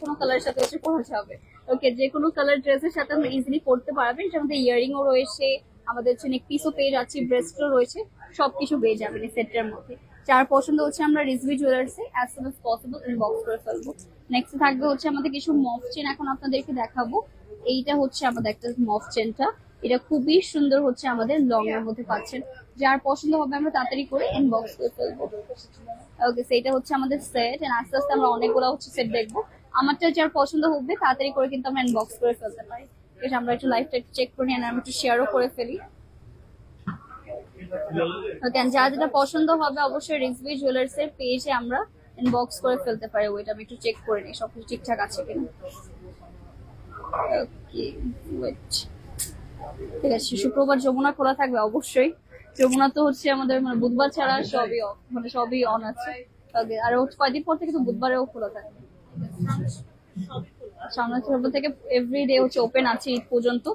কোনো কালারের সাথে হচ্ছে পরা যাবে। ওকে, যে কোনো কালার ড্রেসের সাথে আপনি ইজিলি পরতে পারবেন। এটার মধ্যে ইয়ারিং ও রয়েছে, আমাদের হচ্ছে নেক পিসও পেয়ে যাচ্ছে, ব্রেসলেটও রয়েছে, সবকিছু পেয়ে যাবেন এই সেটটার মধ্যে। যার পছন্দ হচ্ছে আমরা রিজভি জুয়েলার্সে as soon as possible inbox করে ফেলবো। নেক্সট থাকবে হচ্ছে আমাদের কিছু মফ চেন, এখন আপনাদেরকে দেখাবো। এইটা হচ্ছে আমাদের একটা মফ চেনটা, এটা খুবই সুন্দর হচ্ছে আমাদের লং এর মধ্যে পাচ্ছেন। যার পছন্দ হবে আমরা তাড়াতাড়ি করে ইনবক্স করে ফেলবো। ওকে, সেটা হচ্ছে আমাদের সেট, এন্ড আস্তে আস্তে আমরা অনেকগুলো হচ্ছে সেট দেখবো। আমারটা যার পছন্দ হবে তাড়াতাড়ি করে কিন্তু আমরা ইনবক্স করে ফেলতে পারি। এটা আমরা একটু লাইভটা একটু চেক করে নিই, আর আমরা একটু শেয়ারও করে ফেলি। ওকে, যার যেটা পছন্দ হবে অবশ্যই রিজভি জুয়েলার্স এর পেজে আমরা ইনবক্স করে ফেলতে পারি। ওইটা আমি একটু চেক করে নিই সবকিছু ঠিকঠাক আছে কিনা। ওকে, ওয়েট, ঠিক আছে। শুক্রবার যমুনা খোলা থাকবে অবশ্যই। যমুনা তো হচ্ছে আমাদের মানে বুধবার ছাড়া সবই অফ, মানে সবই অন আছে। আর কয়দিন পর থেকে তো বুধবারেও খোলা থাকবে। সামনের সপ্তাহ থেকে এভরিডে হচ্ছে ওপেন আছে ঈদ পর্যন্ত।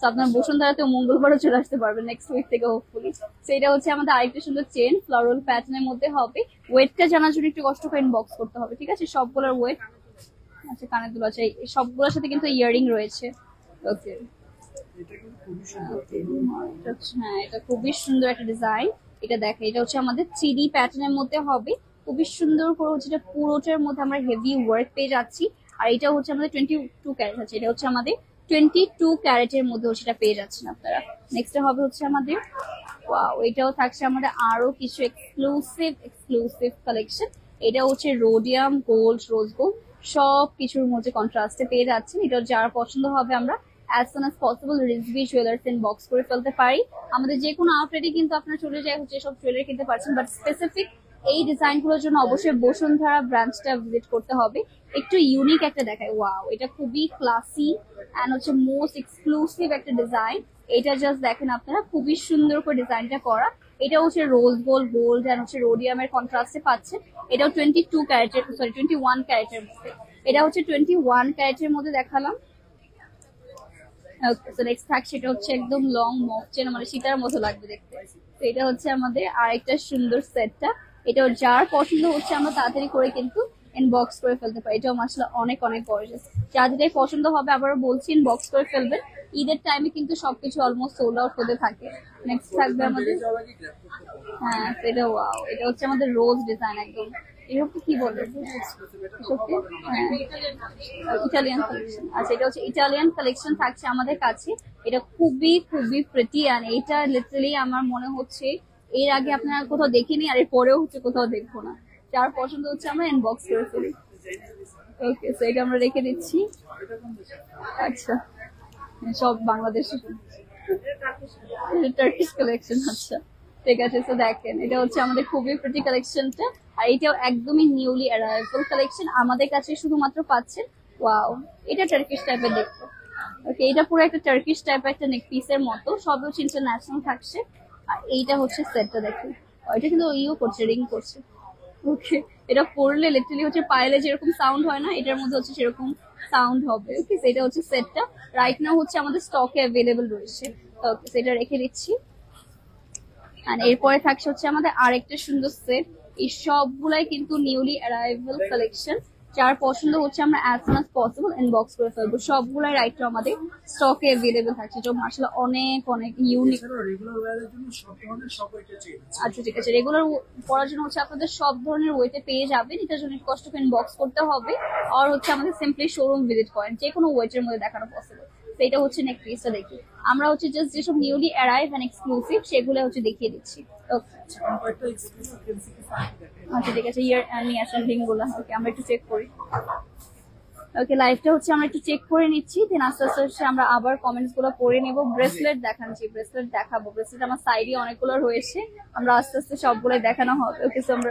আপনার বসুন্ধরাতে মঙ্গলবারও চলে আসতে পারবেন নেক্সট উইক থেকে হোপফুলি। সেটা হচ্ছে আমাদের আরেকটা সুন্দর চেন, ফ্লোরাল প্যাটার্নের মধ্যে হবে। ওয়েটটা জানার জন্য একটু কষ্ট করে ইনবক্স করতে হবে, ঠিক আছে। সবগুলোর ওয়েট আচ্ছা, কানের দুল আছে, সবগুলোর সাথে কিন্তু ইয়ারিং রয়েছে। ওকে, হ্যাঁ, এটা খুবই সুন্দর একটা ডিজাইন। এটা দেখে, এটা হচ্ছে আমাদের 3D প্যাটার্নের মধ্যে হবে, খুবই সুন্দর করে হচ্ছে। এটা পুরোটার মধ্যে আমরা হেভি ওয়ার্ক পেয়ে যাচ্ছি। আর এটা হচ্ছে আমাদের 22 ক্যারেট আছে, এটা হচ্ছে আমাদের 22 ক্যারেটের মধ্যে হচ্ছে এটা পেয়ে যাচ্ছেন আপনারা। নেক্সট হবে হচ্ছে আমাদের ওয়াও, এটাও থাকছে আমাদের আরো কিছু এক্সক্লুসিভ কালেকশন। এটা হচ্ছে রোডিয়াম গোল্ড, রোজ গোল্ড, সব কিছুর মধ্যে কন্ট্রাস্টে পেয়ে যাচ্ছেন। এটা যার পছন্দ হবে আমরা as soon as possible Rizvi jewellers inbox করে ফেলতে পারি। আমাদের যে কোনো আউটলেটে কিন্তু আপনারা চলে যায় হচ্ছে সব জুয়েলারি কিনতে পারছেন, বাট স্পেসিফিক এই ডিজাইনগুলোর জন্য অবশ্যই বসুন্ধরা ব্রাঞ্চটা ভিজিট করতে হবে। একটু ইউনিক একটা দেখায়। ওয়াও, এটা খুবই ক্লাসি এন্ড হচ্ছে মোস্ট এক্সক্লুসিভ একটা ডিজাইন। এটা জাস্ট দেখেন আপনারা, খুবই সুন্দর করে ডিজাইনটা করা। এটা হচ্ছে রোজ গোল্ড গোল্ড এন্ড হচ্ছে রোডিয়ামের কন্ট্রাস্টে পাচ্ছেন। এটাও 22 ক্যারেটের, সরি 21 ক্যারেটের মধ্যে। এটা হচ্ছে 21 ক্যারেটের মধ্যে দেখালাম। ওকে, সো নেক্সট থাকছে এটা হচ্ছে একদম লং মক চেন, মানে সীতার মতো লাগবে দেখতে। তো এটা হচ্ছে আমাদের আরেকটা সুন্দর সেটটা। এটাও যার পছন্দ হচ্ছে আমরা তাড়াতাড়ি করে কিন্তু ইনবক্স করে ফেলতে পারি। এটাও মাশাআল্লাহ অনেক অনেক গর্জিয়াস। যার যেটাই পছন্দ হবে আবারও বলছি ইনবক্স করে ফেলবেন। ঈদের টাইমে কিন্তু সবকিছু অলমোস্ট সোল্ড আউট হতে থাকে। নেক্সট থাকবে আমাদের, হ্যাঁ এটা ওয়াও, এটা হচ্ছে আমাদের রোজ ডিজাইন একদম। এরকম কি বলে ইটালিয়ান কালেকশন। আচ্ছা, এটা হচ্ছে ইটালিয়ান কালেকশন থাকছে আমাদের কাছে। এটা খুবই খুবই প্রিটি অ্যান্ড এটা লিটারালি আমার মনে হচ্ছে এর আগে আপনারা কোথাও দেখিনি, আর এর পরেও হচ্ছে কোথাও দেখবো না। যার পছন্দ হচ্ছে আমরা ইনবক্স করে ফেলি। ওকে, সো এটা আমরা রেখে দিচ্ছি। আচ্ছা, সব বাংলাদেশি টার্কিশ কালেকশন। আচ্ছা ঠিক আছে, তো দেখেন এটা হচ্ছে আমাদের খুবই প্রিটি কালেকশনটা, আর এটাও একদমই নিউলি অ্যারাইভাল কালেকশন আমাদের কাছে শুধুমাত্র পাচ্ছেন। ওয়াও, এটা টার্কিশ টাইপের দেখতে। ওকে, এটা পুরো একটা টার্কিশ টাইপের একটা নেক পিসের মতো, সব হচ্ছে ইন্টারন্যাশনাল থাকছে। আর এইটা হচ্ছে সেটটা দেখেন, এটা কিন্তু ইউ করছে, রিং করছে। ওকে, এটা পরলে লিটারালি হচ্ছে পায়েলে যেরকম সাউন্ড হয় না, এটার মধ্যে হচ্ছে সেরকম সাউন্ড হবে। ওকে, এটা হচ্ছে সেটটা, রাইট নাও হচ্ছে আমাদের স্টকে অ্যাভেলেবল রয়েছে। ওকে, সেটা রেখে দিচ্ছি। আর এরপরে থাকছে হচ্ছে আমাদের আরেকটা সুন্দর সেট। এই সবগুলাই কিন্তু নিউলি অ্যারাইভাল কালেকশন। যার পছন্দ হচ্ছে আমরা as soon as possible inbox করে ফেলবো। সবগুলাই রাইট আমাদের স্টকে অ্যাভেলেবল থাকছে, তো মাশাআল্লাহ অনেক অনেক ইউনিক। আচ্ছা ঠিক আছে, রেগুলার পড়ার জন্য হচ্ছে আপনাদের সব ধরনের ওয়েটে পেয়ে যাবেন। এটার জন্য কষ্ট করে ইনবক্স করতে হবে, আর হচ্ছে আমাদের সিম্পলি শোরুম ভিজিট করেন, যে কোনো ওয়েটের মধ্যে দেখানো পসিবল। এটা হচ্ছে নেক পিসটা দেখি আমরা হচ্ছে জাস্ট যেসব নিউলি অ্যারাইভ এন্ড এক্সক্লুসিভ সেগুলো হচ্ছে দেখিয়ে দিচ্ছি। ওকে, আচ্ছা ঠিক আছে, ইয়ার নিয়ে আসেন রিং গুলো। ওকে, আমরা একটু চেক করি। ওকে, লাইভটা হচ্ছে আমরা একটু চেক করে নিচ্ছি, দেন আস্তে আস্তে হচ্ছে আমরা আবার কমেন্টস গুলো পড়ে নেব। ব্রেসলেট দেখাচ্ছি, ব্রেসলেট দেখাবো। ব্রেসলেট আমার সাইডে অনেকগুলো রয়েছে, আমরা আস্তে আস্তে সবগুলোই দেখানো হবে। ওকে, সো আমরা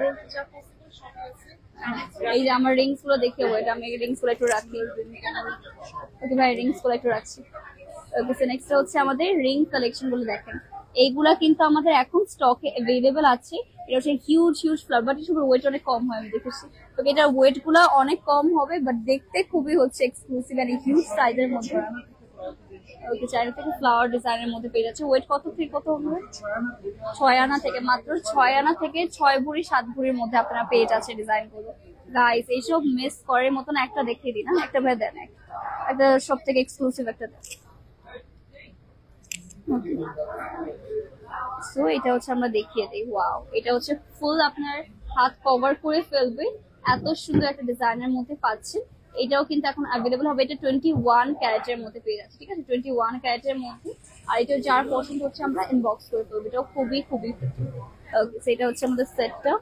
এই যে আমার রিংস গুলো দেখে ওয়েট, আমি রিংস গুলো একটু রাখি। ওকে ভাই, রিংস গুলো একটু রাখছি। ওকে, সো নেক্সট হচ্ছে আমাদের রিং কালেকশন গুলো দেখেন। এইগুলা কিন্তু আমাদের এখন স্টকে অ্যাভেলেবল আছে। এটা হচ্ছে হিউজ হিউজ ফ্লাওয়ার, বাট এসব ওয়েট অনেক কম হয় আমি দেখেছি। ওকে, এটার ওয়েট গুলো অনেক কম হবে, বাট দেখতে খুবই হচ্ছে এক্সক্লুসিভ এন্ড হিউজ সাইজের মধ্যে। ওকে, চাইনা থেকে ফ্লাওয়ার ডিজাইনের মধ্যে পেয়ে যাচ্ছে। ওয়েট কত থেকে কত হবে? 6 আনা থেকে, মাত্র 6 আনা থেকে 6 ভরি 7 ভরির মধ্যে আপনারা পেয়ে যাচ্ছে ডিজাইন গুলো। গাইস, এইসব মিস করার মতন একটা দেখিয়ে দিন, একটা ভাই দেন, একটা সব থেকে এক্সক্লুসিভ একটা দেন। সো এটা হচ্ছে আমরা দেখিয়ে দিই। ওয়াও, এটা হচ্ছে ফুল আপনার হাত কভার করে ফেলবে, এত সুন্দর একটা ডিজাইনের মধ্যে পাচ্ছেন। এটাও কিন্তু এখন অ্যাভেলেবল হবে। এটা 21 ক্যারেটের মধ্যে পেয়ে যাচ্ছে, ঠিক আছে, 21 ক্যারেটের মধ্যে। আর এটা যার পছন্দ হচ্ছে আমরা ইনবক্স করে দেবো। এটাও খুবই খুবই ওকে, সেটা হচ্ছে আমাদের সেটটা।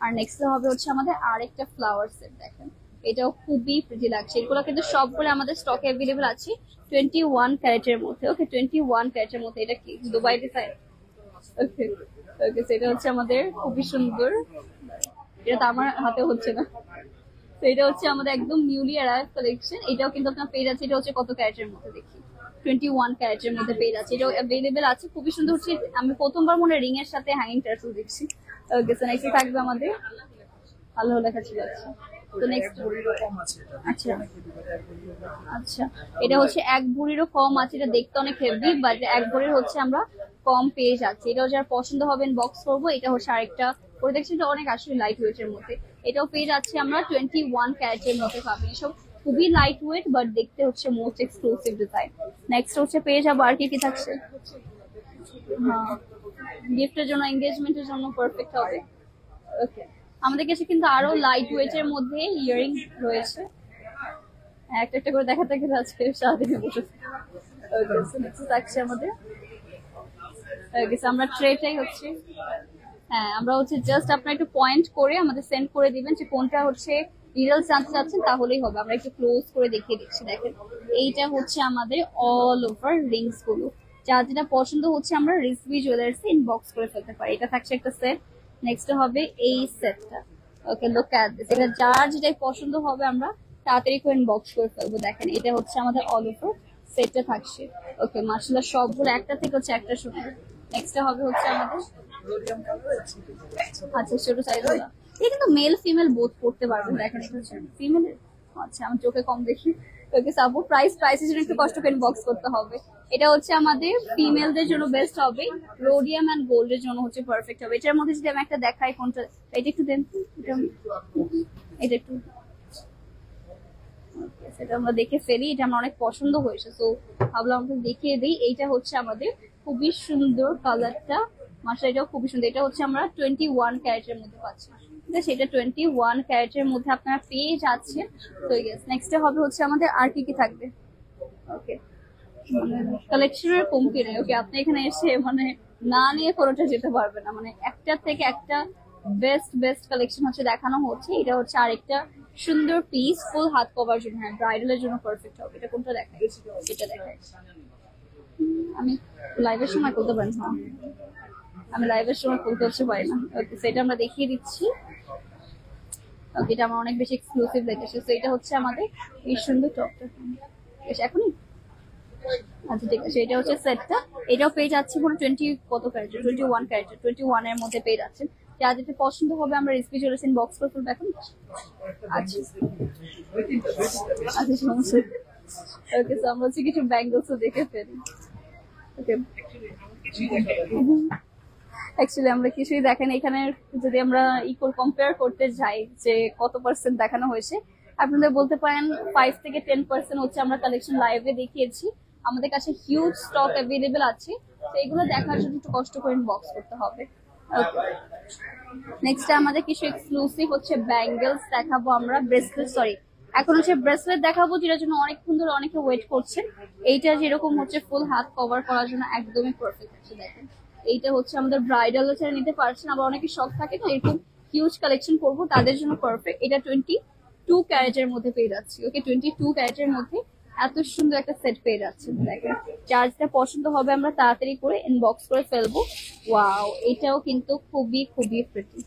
আর নেক্সট হবে হচ্ছে আমাদের আরেকটা ফ্লাওয়ার সেট দেখেন, এটাও খুবই প্রিটি লাগছে। এগুলো কিন্তু সবগুলো আমাদের স্টকে অ্যাভেলেবল আছে 21 ক্যারেটের মধ্যে। ওকে, 21 ক্যারেটের মধ্যে। এটা কি দুবাই ডিজাইন? ওকে ওকে, সেটা হচ্ছে আমাদের খুবই সুন্দর। এটা তো আমার হাতে হচ্ছে না। তো এটা হচ্ছে আমাদের একদম নিউলি অ্যারাইভ কালেকশন। এটাও কিন্তু আপনার পেয়ে যাচ্ছে। এটা হচ্ছে কত ক্যারেটের মধ্যে দেখি, 21 ক্যারেটের মধ্যে পেয়ে যাচ্ছে। এটাও অ্যাভেলেবেল আছে, খুবই সুন্দর হচ্ছে। আমি প্রথমবার মনে রিং এর সাথে হ্যাঙ্গিং টার্সেল দেখছি। ওকে, সো নেক্সট থাকবে আমাদের আল্লাহ লেখা ছিল। তো নেক্সট, আচ্ছা আচ্ছা, এটা হচ্ছে 1 ভরিরও কম আছে। এটা দেখতে অনেক হেভি, বাট 1 ভরির হচ্ছে আমরা কম পেয়ে যাচ্ছি। এটাও যার পছন্দ হবে বক্স করবো। এটা হচ্ছে আরেকটা করে দেখছি, এটা অনেক আসলে লাইট ওয়েটের মধ্যে। এটাও পেয়ে যাচ্ছে আমরা 21 ক্যারেটের মধ্যে পাবেন। এসব খুবই লাইট ওয়েট, বাট দেখতে হচ্ছে মোস্ট এক্সক্লুসিভ ডিজাইন। নেক্সট হচ্ছে পেয়ে যাবো আর কি কি থাকছে। হ্যাঁ, গিফটের জন্য, এঙ্গেজমেন্টের জন্য পারফেক্ট হবে। ওকে, আমাদের কাছে কিন্তু আরো লাইট ওয়েটের মধ্যে ইয়ারিং রয়েছে। একটা একটা করে দেখাতে গেলে আজকে সারাদিনে বসে থাকছে আমাদের। আমরা ট্রেটাই হচ্ছে, হ্যাঁ আমরা হচ্ছে জাস্ট আপনার একটু পয়েন্ট করে আমাদের সেন্ড করে দিবেন যে কোনটা হচ্ছে ডিটেলস জানতে চাচ্ছেন, তাহলেই হবে। আমরা একটু ক্লোজ করে দেখিয়ে দিচ্ছি। দেখেন, এইটা হচ্ছে আমাদের অল ওভার রিংস গুলো। যার যেটা পছন্দ হচ্ছে আমরা রিজভি জুয়েলার্স ইনবক্স করে ফেলতে পারি। এটা থাকছে একটা সেট। নেক্সট হবে এই সেটটা। ওকে, লুক এট দিস। এটা যার যেটাই পছন্দ হবে আমরা তাড়াতাড়ি করে ইনবক্স করে ফেলবো। দেখেন, এটা হচ্ছে আমাদের অল ওভার সেটটা থাকছে। ওকে, মাশাআল্লাহ সবগুলো একটা থেকে হচ্ছে একটা সুন্দর। নেক্সট হবে হচ্ছে আমাদের রোডিয়াম কালার আচ্ছা ছোট সাইজ গুলো, এটা কিন্তু মেল ফিমেল বোথ পড়তে পারবেন। দেখেন এটা হচ্ছে ফিমেল, আচ্ছা আমি চোখে কম দেখি। ওকে সাবু প্রাইসের জন্য একটু কষ্ট করে ইনবক্স করতে হবে। এটা হচ্ছে আমাদের ফিমেলদের জন্য বেস্ট হবে, রোডিয়াম এন্ড গোল্ডের জন্য হচ্ছে পারফেক্ট হবে। এটার মধ্যে যদি আমি একটা দেখাই কোনটা, এটা একটু দেন, এটা একটু সেটা আমরা দেখে ফেলি। এটা আমার অনেক পছন্দ হয়েছে, তো ভাবলাম আমরা দেখিয়ে দিই। এইটা হচ্ছে আমাদের খুবই সুন্দর কালারটা, মাসা এটাও খুবই সুন্দর। এটা হচ্ছে আমরা 21 ক্যারেটের মধ্যে পাচ্ছি, ঠিক আছে? এটা 21 ক্যারেটের মধ্যে আপনারা পেয়ে যাচ্ছেন। তো ইয়েস, নেক্সট হবে হচ্ছে আমাদের আর কি কি থাকবে। ওকে, কালেকশনের কমতি নেই। ওকে, আপনি এখানে এসে মানে না নিয়ে কোনোটা যেতে পারবে না, মানে একটার থেকে একটা বেস্ট কালেকশন হচ্ছে দেখানো হচ্ছে। এটা হচ্ছে আরেকটা সুন্দর পিস, ফুল হাত কভার জন্য, হ্যাঁ ব্রাইডালের জন্য পারফেক্ট হবে। এটা কোনটা দেখাই? এটা দেখাই। আমি লাইভের সময় করতে পারি না, আমি লাইভের সময় খুলতে হচ্ছে পারি না। ওকে, সেটা আমরা দেখিয়ে দিচ্ছি। ওকে, এটা আমার অনেক বেশি এক্সক্লুসিভ লেগেছে। তো এটা হচ্ছে আমাদের এই সুন্দর টপটা, এখনই আচ্ছা ঠিক আছে। এটা হচ্ছে সেটটা, এটাও পেয়ে যাচ্ছে পুরো 20 কত ক্যারেটের, 21 ক্যারেটের, 21 এর মধ্যে পেয়ে যাচ্ছেন। যা যেটা পছন্দ হবে আমরা রেসিপি চলে বক্স করে ফেলবো এখন। আচ্ছা আচ্ছা সমস্যা। ওকে, তো আমরা হচ্ছে কিছু ব্যাঙ্গলসও দেখে ফেলি। ওকে, অ্যাকচুয়ালি আমরা কিছুই দেখেন এখানে। যদি আমরা ইকুয়াল কম্পেয়ার করতে যাই যে কত পার্সেন্ট দেখানো হয়েছে, আপনাদের বলতে পারেন 5 থেকে 10% হচ্ছে আমরা কালেকশন লাইভে দেখিয়েছি। আমাদের কাছে হিউজ স্টক অ্যাভেলেবেল আছে, তো এগুলো দেখার জন্য একটু কষ্ট করে বক্স করতে হবে। ওকে, নেক্সট আমাদের কিছু এক্সক্লুসিভ হচ্ছে ব্যাঙ্গেলস দেখাবো আমরা, ব্রেসলেট, সরি এখন হচ্ছে ব্রেসলেট দেখাবো, যেটার জন্য অনেকক্ষণ ধরে অনেকে ওয়েট করছেন। এইটা যেরকম হচ্ছে ফুল হাত কভার করার জন্য একদমই পারফেক্ট আছে। দেখেন এইটা হচ্ছে আমাদের ব্রাইডাল ছাড়া নিতে পারছেন, আবার অনেকে শখ থাকে না এরকম হিউজ কালেকশন করবো, তাদের জন্য পারফেক্ট। এটা 22 ক্যারেটের মধ্যে পেয়ে যাচ্ছি। ওকে, 22 ক্যারেটের মধ্যে এত সুন্দর একটা সেট পেয়ে যাচ্ছেন। দেখেন চার্জটা পছন্দ হবে আমরা তাড়াতাড়ি করে ইনবক্স করে ফেলবো। ওয়াও, এটাও কিন্তু খুবই প্রিটি।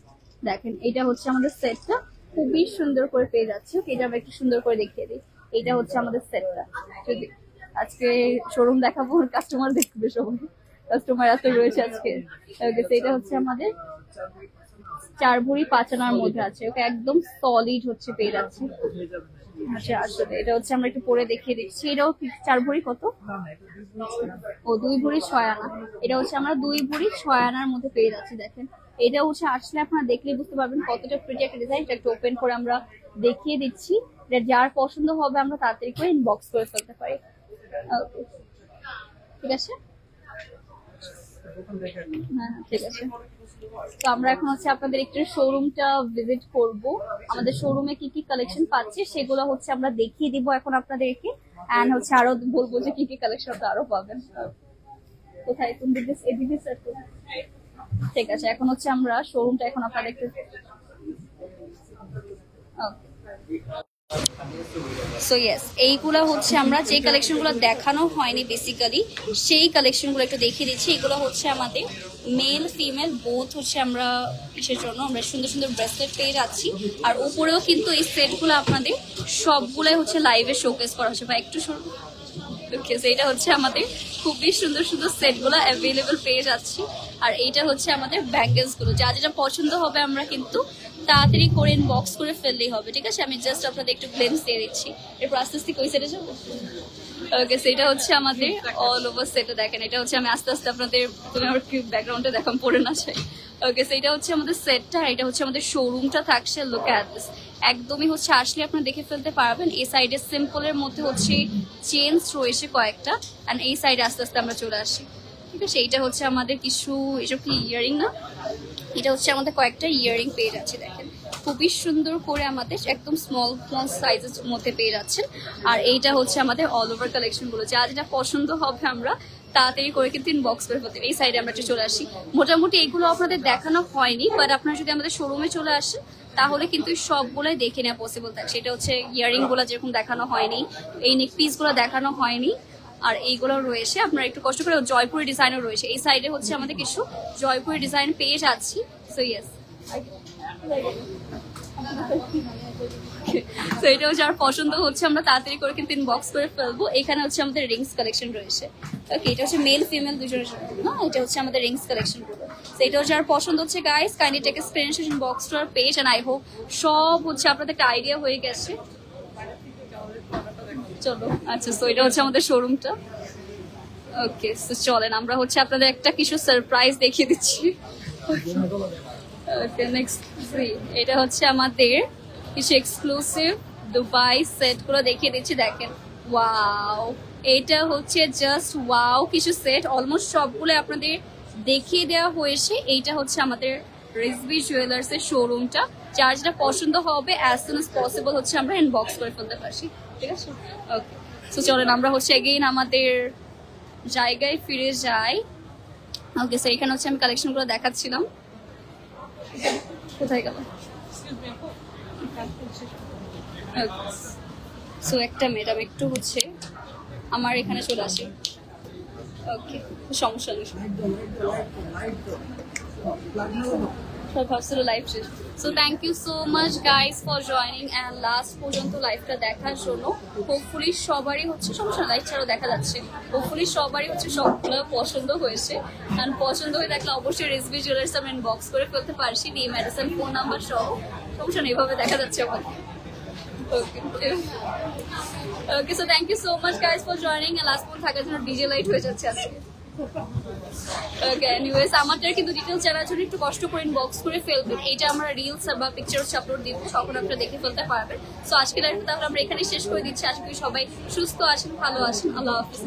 দেখেন এটা হচ্ছে আমাদের সেটটা, খুবই সুন্দর করে পেয়ে যাচ্ছে। এটা আমরা একটু সুন্দর করে দেখিয়ে দিই। এটা হচ্ছে আমাদের সেটটা। যদি আজকে শোরুম দেখাবো, কাস্টমার দেখবে, সবাই কাস্টমার এত রয়েছে আজকে। ওকে, এটা হচ্ছে আমাদের 4 ভরি 5 আনার মধ্যে আছে। ওকে, একদম সলিড হচ্ছে পেয়ে যাচ্ছে। আচ্ছা আসলে এটা হচ্ছে আমরা একটু পরে দেখিয়ে দিচ্ছি। এটাও 4 ভরি কত, ও 2 ভরি 6 আনা। এটা হচ্ছে আমরা 2 ভরি 6 আনার মধ্যে পেয়ে যাচ্ছি। দেখেন এটা হচ্ছে আসলে আপনারা দেখলেই বুঝতে পারবেন কতটা প্রিটি একটা ডিজাইন। এটা একটু ওপেন করে আমরা দেখিয়ে দিচ্ছি। এটা যার পছন্দ হবে আমরা তাড়াতাড়ি করে ইনবক্স করে ফেলতে পারি। ওকে, ঠিক আছে, হ্যাঁ ঠিক আছে। তো আমরা এখন হচ্ছে আপনাদের একটু শোরুমটা ভিজিট করব। আমাদের শোরুমে কি কি কালেকশন পাচ্ছি সেগুলো হচ্ছে আমরা দেখিয়ে দিব এখন আপনাদেরকে, এন্ড হচ্ছে আরো বলবো যে কি কি কালেকশন আরো পাবেন। কোথায় কোন দিকে, এদিকে স্যার? ঠিক আছে, এখন হচ্ছে আমরা শোরুমটা এখন আপনাদের একটু সো ইয়েস, এইগুলো হচ্ছে আমরা যে কালেকশনগুলো দেখানো হয়নি বেসিক্যালি সেই কালেকশনগুলো একটু দেখিয়ে দিচ্ছি। এগুলো হচ্ছে আমাদের মেল ফিমেল বোথ হচ্ছে আমরা কিসের জন্য আমরা সুন্দর সুন্দর ব্রেসলেট পেয়ে যাচ্ছি। আর উপরেও কিন্তু এই সেটগুলো আপনাদের সবগুলাই হচ্ছে লাইভে শোকেস করা হচ্ছে বা একটু এটা হচ্ছে আমাদের খুবই সুন্দর সুন্দর সেটগুলো অ্যাভেলেবেল পেয়ে যাচ্ছি। আর এইটা হচ্ছে আমাদের ব্যাঙ্গেলস গুলো, যা যেটা পছন্দ হবে আমরা কিন্তু তাড়াতাড়ি করে ইনবক্স করে ফেললেই হবে। ঠিক আছে, আমি জাস্ট আপনাদের একটু গ্লেন্স দিয়ে দিচ্ছি। এরপর আস্তে আস্তে কই সেটে যাবো। ওকে, সেটা হচ্ছে আমাদের অল ওভার সেটে। দেখেন এটা হচ্ছে আমি আস্তে আস্তে আপনাদের, তুমি আমার ব্যাকগ্রাউন্ডে দেখাম পড়ে না চাই। ওকে, সেইটা হচ্ছে আমাদের সেটটা, এটা হচ্ছে আমাদের শোরুমটা থাকছে। লুক অ্যাট দিস, একদমই হচ্ছে আসলে আপনারা দেখে ফেলতে পারবেন। এই সাইডে সিম্পলের মধ্যে হচ্ছে চেনস রয়েছে কয়েকটা, অ্যান্ড এই সাইডে আস্তে আস্তে আমরা চলে আসি। ঠিক আছে, এইটা হচ্ছে আমাদের কিছু, এসব কি ইয়ারিং না, এটা হচ্ছে আমাদের কয়েকটা ইয়ারিং পেয়ে যাচ্ছে। দেখেন খুবই সুন্দর করে আমাদের একদম স্মল সাইজের মধ্যে পেয়ে যাচ্ছেন। আর এইটা হচ্ছে আমাদের অল ওভার কালেকশন গুলো, যা যেটা পছন্দ হবে আমরা তাড়াতাড়ি করে কিন্তু ইনবক্স করে ফেলতে। এই সাইডে আমরা একটু চলে আসি। মোটামুটি এগুলো আপনাদের দেখানো হয়নি, বাট আপনারা যদি আমাদের শোরুমে চলে আসেন তাহলে কিন্তু সবগুলোই দেখে নেওয়া পসিবল থাকে। সেটা হচ্ছে ইয়ারিং গুলো যেরকম দেখানো হয়নি, এই নেক পিস গুলো দেখানো হয়নি, আর এইগুলো রয়েছে। আপনারা একটু কষ্ট করে, জয়পুরি ডিজাইনও রয়েছে। এই সাইডে হচ্ছে আমাদের কিছু জয়পুরি ডিজাইন পেয়ে যাচ্ছি। সো ইয়েস, তো এটা হচ্ছে আর পছন্দ হচ্ছে আমরা তাড়াতাড়ি করে কিন্তু ইনবক্স করে ফেলবো। এখানে হচ্ছে আমাদের রিংস কালেকশন রয়েছে। ওকে, এটা হচ্ছে মেল ফিমেল দুজনের জন্য না, এটা হচ্ছে আমাদের রিংস কালেকশন গুলো। তো এটা হচ্ছে আর পছন্দ হচ্ছে guys, kindly take screenshot inbox to our page and I hope সব হচ্ছে আপনাদের একটা আইডিয়া হয়ে গেছে। চলো আচ্ছা, সো এটা হচ্ছে আমাদের শোরুমটা। ওকে, সো চলেন আমরা হচ্ছে আপনাদের একটা কিছু সারপ্রাইজ দেখিয়ে দিচ্ছি। ওকে, নেক্সট এটা হচ্ছে আমাদের কিছু এক্সক্লুসিভ দুবাই সেট গুলো দেখিয়ে দিচ্ছি। দেখেন, ওয়াও, এটা হচ্ছে জাস্ট ওয়াও কিছু সেট, অলমোস্ট সবগুলো আপনাদের দেখিয়ে দেওয়া হয়েছে। এইটা হচ্ছে আমাদের রিজভি জুয়েলার্স এর শোরুমটা। যার যেটা পছন্দ হবে অ্যাজ সুন অ্যাজ পসিবল হচ্ছে আমরা ইনবক্স করে ফেলতে পারছি, ঠিক আছে? ওকে, সো চলেন আমরা হচ্ছে এগেইন আমাদের জায়গায় ফিরে যাই। ওকে, সো এখানে হচ্ছে আমি কালেকশন গুলো দেখাচ্ছিলাম। কোথায় গেল? সো একটা ম্যাডাম একটু হচ্ছে আমার এখানে চলে আসে। ওকে, সমস্যা নেই, সব ভাবছিল লাইভ শেষ। So thank you so much guys for joining and last পর্যন্ত লাইভটা দেখার জন্য। হোপফুলি সবারই হচ্ছে, সমস্যা লাইভ ছাড়াও দেখা যাচ্ছে, হোপফুলি সবারই হচ্ছে সবগুলো পছন্দ হয়েছে। অ্যান্ড পছন্দ হয়ে থাকলে অবশ্যই রিজভি জুয়েলার্স আমরা ইনবক্স করে ফেলতে পারছি, name address and phone number সহ। সমস্যা নেই, এভাবে দেখা যাচ্ছে আমাকে। Okay, so thank you so much guys for joining and last পর্যন্ত থাকার জন্য। ডিজে লাইট হয়ে যাচ্ছে আজকে। ওকে, এনিওয়েজ আমাদের কিন্তু ডিটেইলস জানার জন্য একটু কষ্ট করে ইনবক্স করে ফেলবেন। এইটা আমরা রিলস বা পিকচারস আপলোড দিব, তখন আপনারা দেখে ফেলতে পারবেন। সো আজকে লাইভটা তাহলে আমরা এখানেই শেষ করে দিচ্ছি। আশা করি সবাই সুস্থ আছেন, ভালো আছেন। আল্লাহ হাফেজ।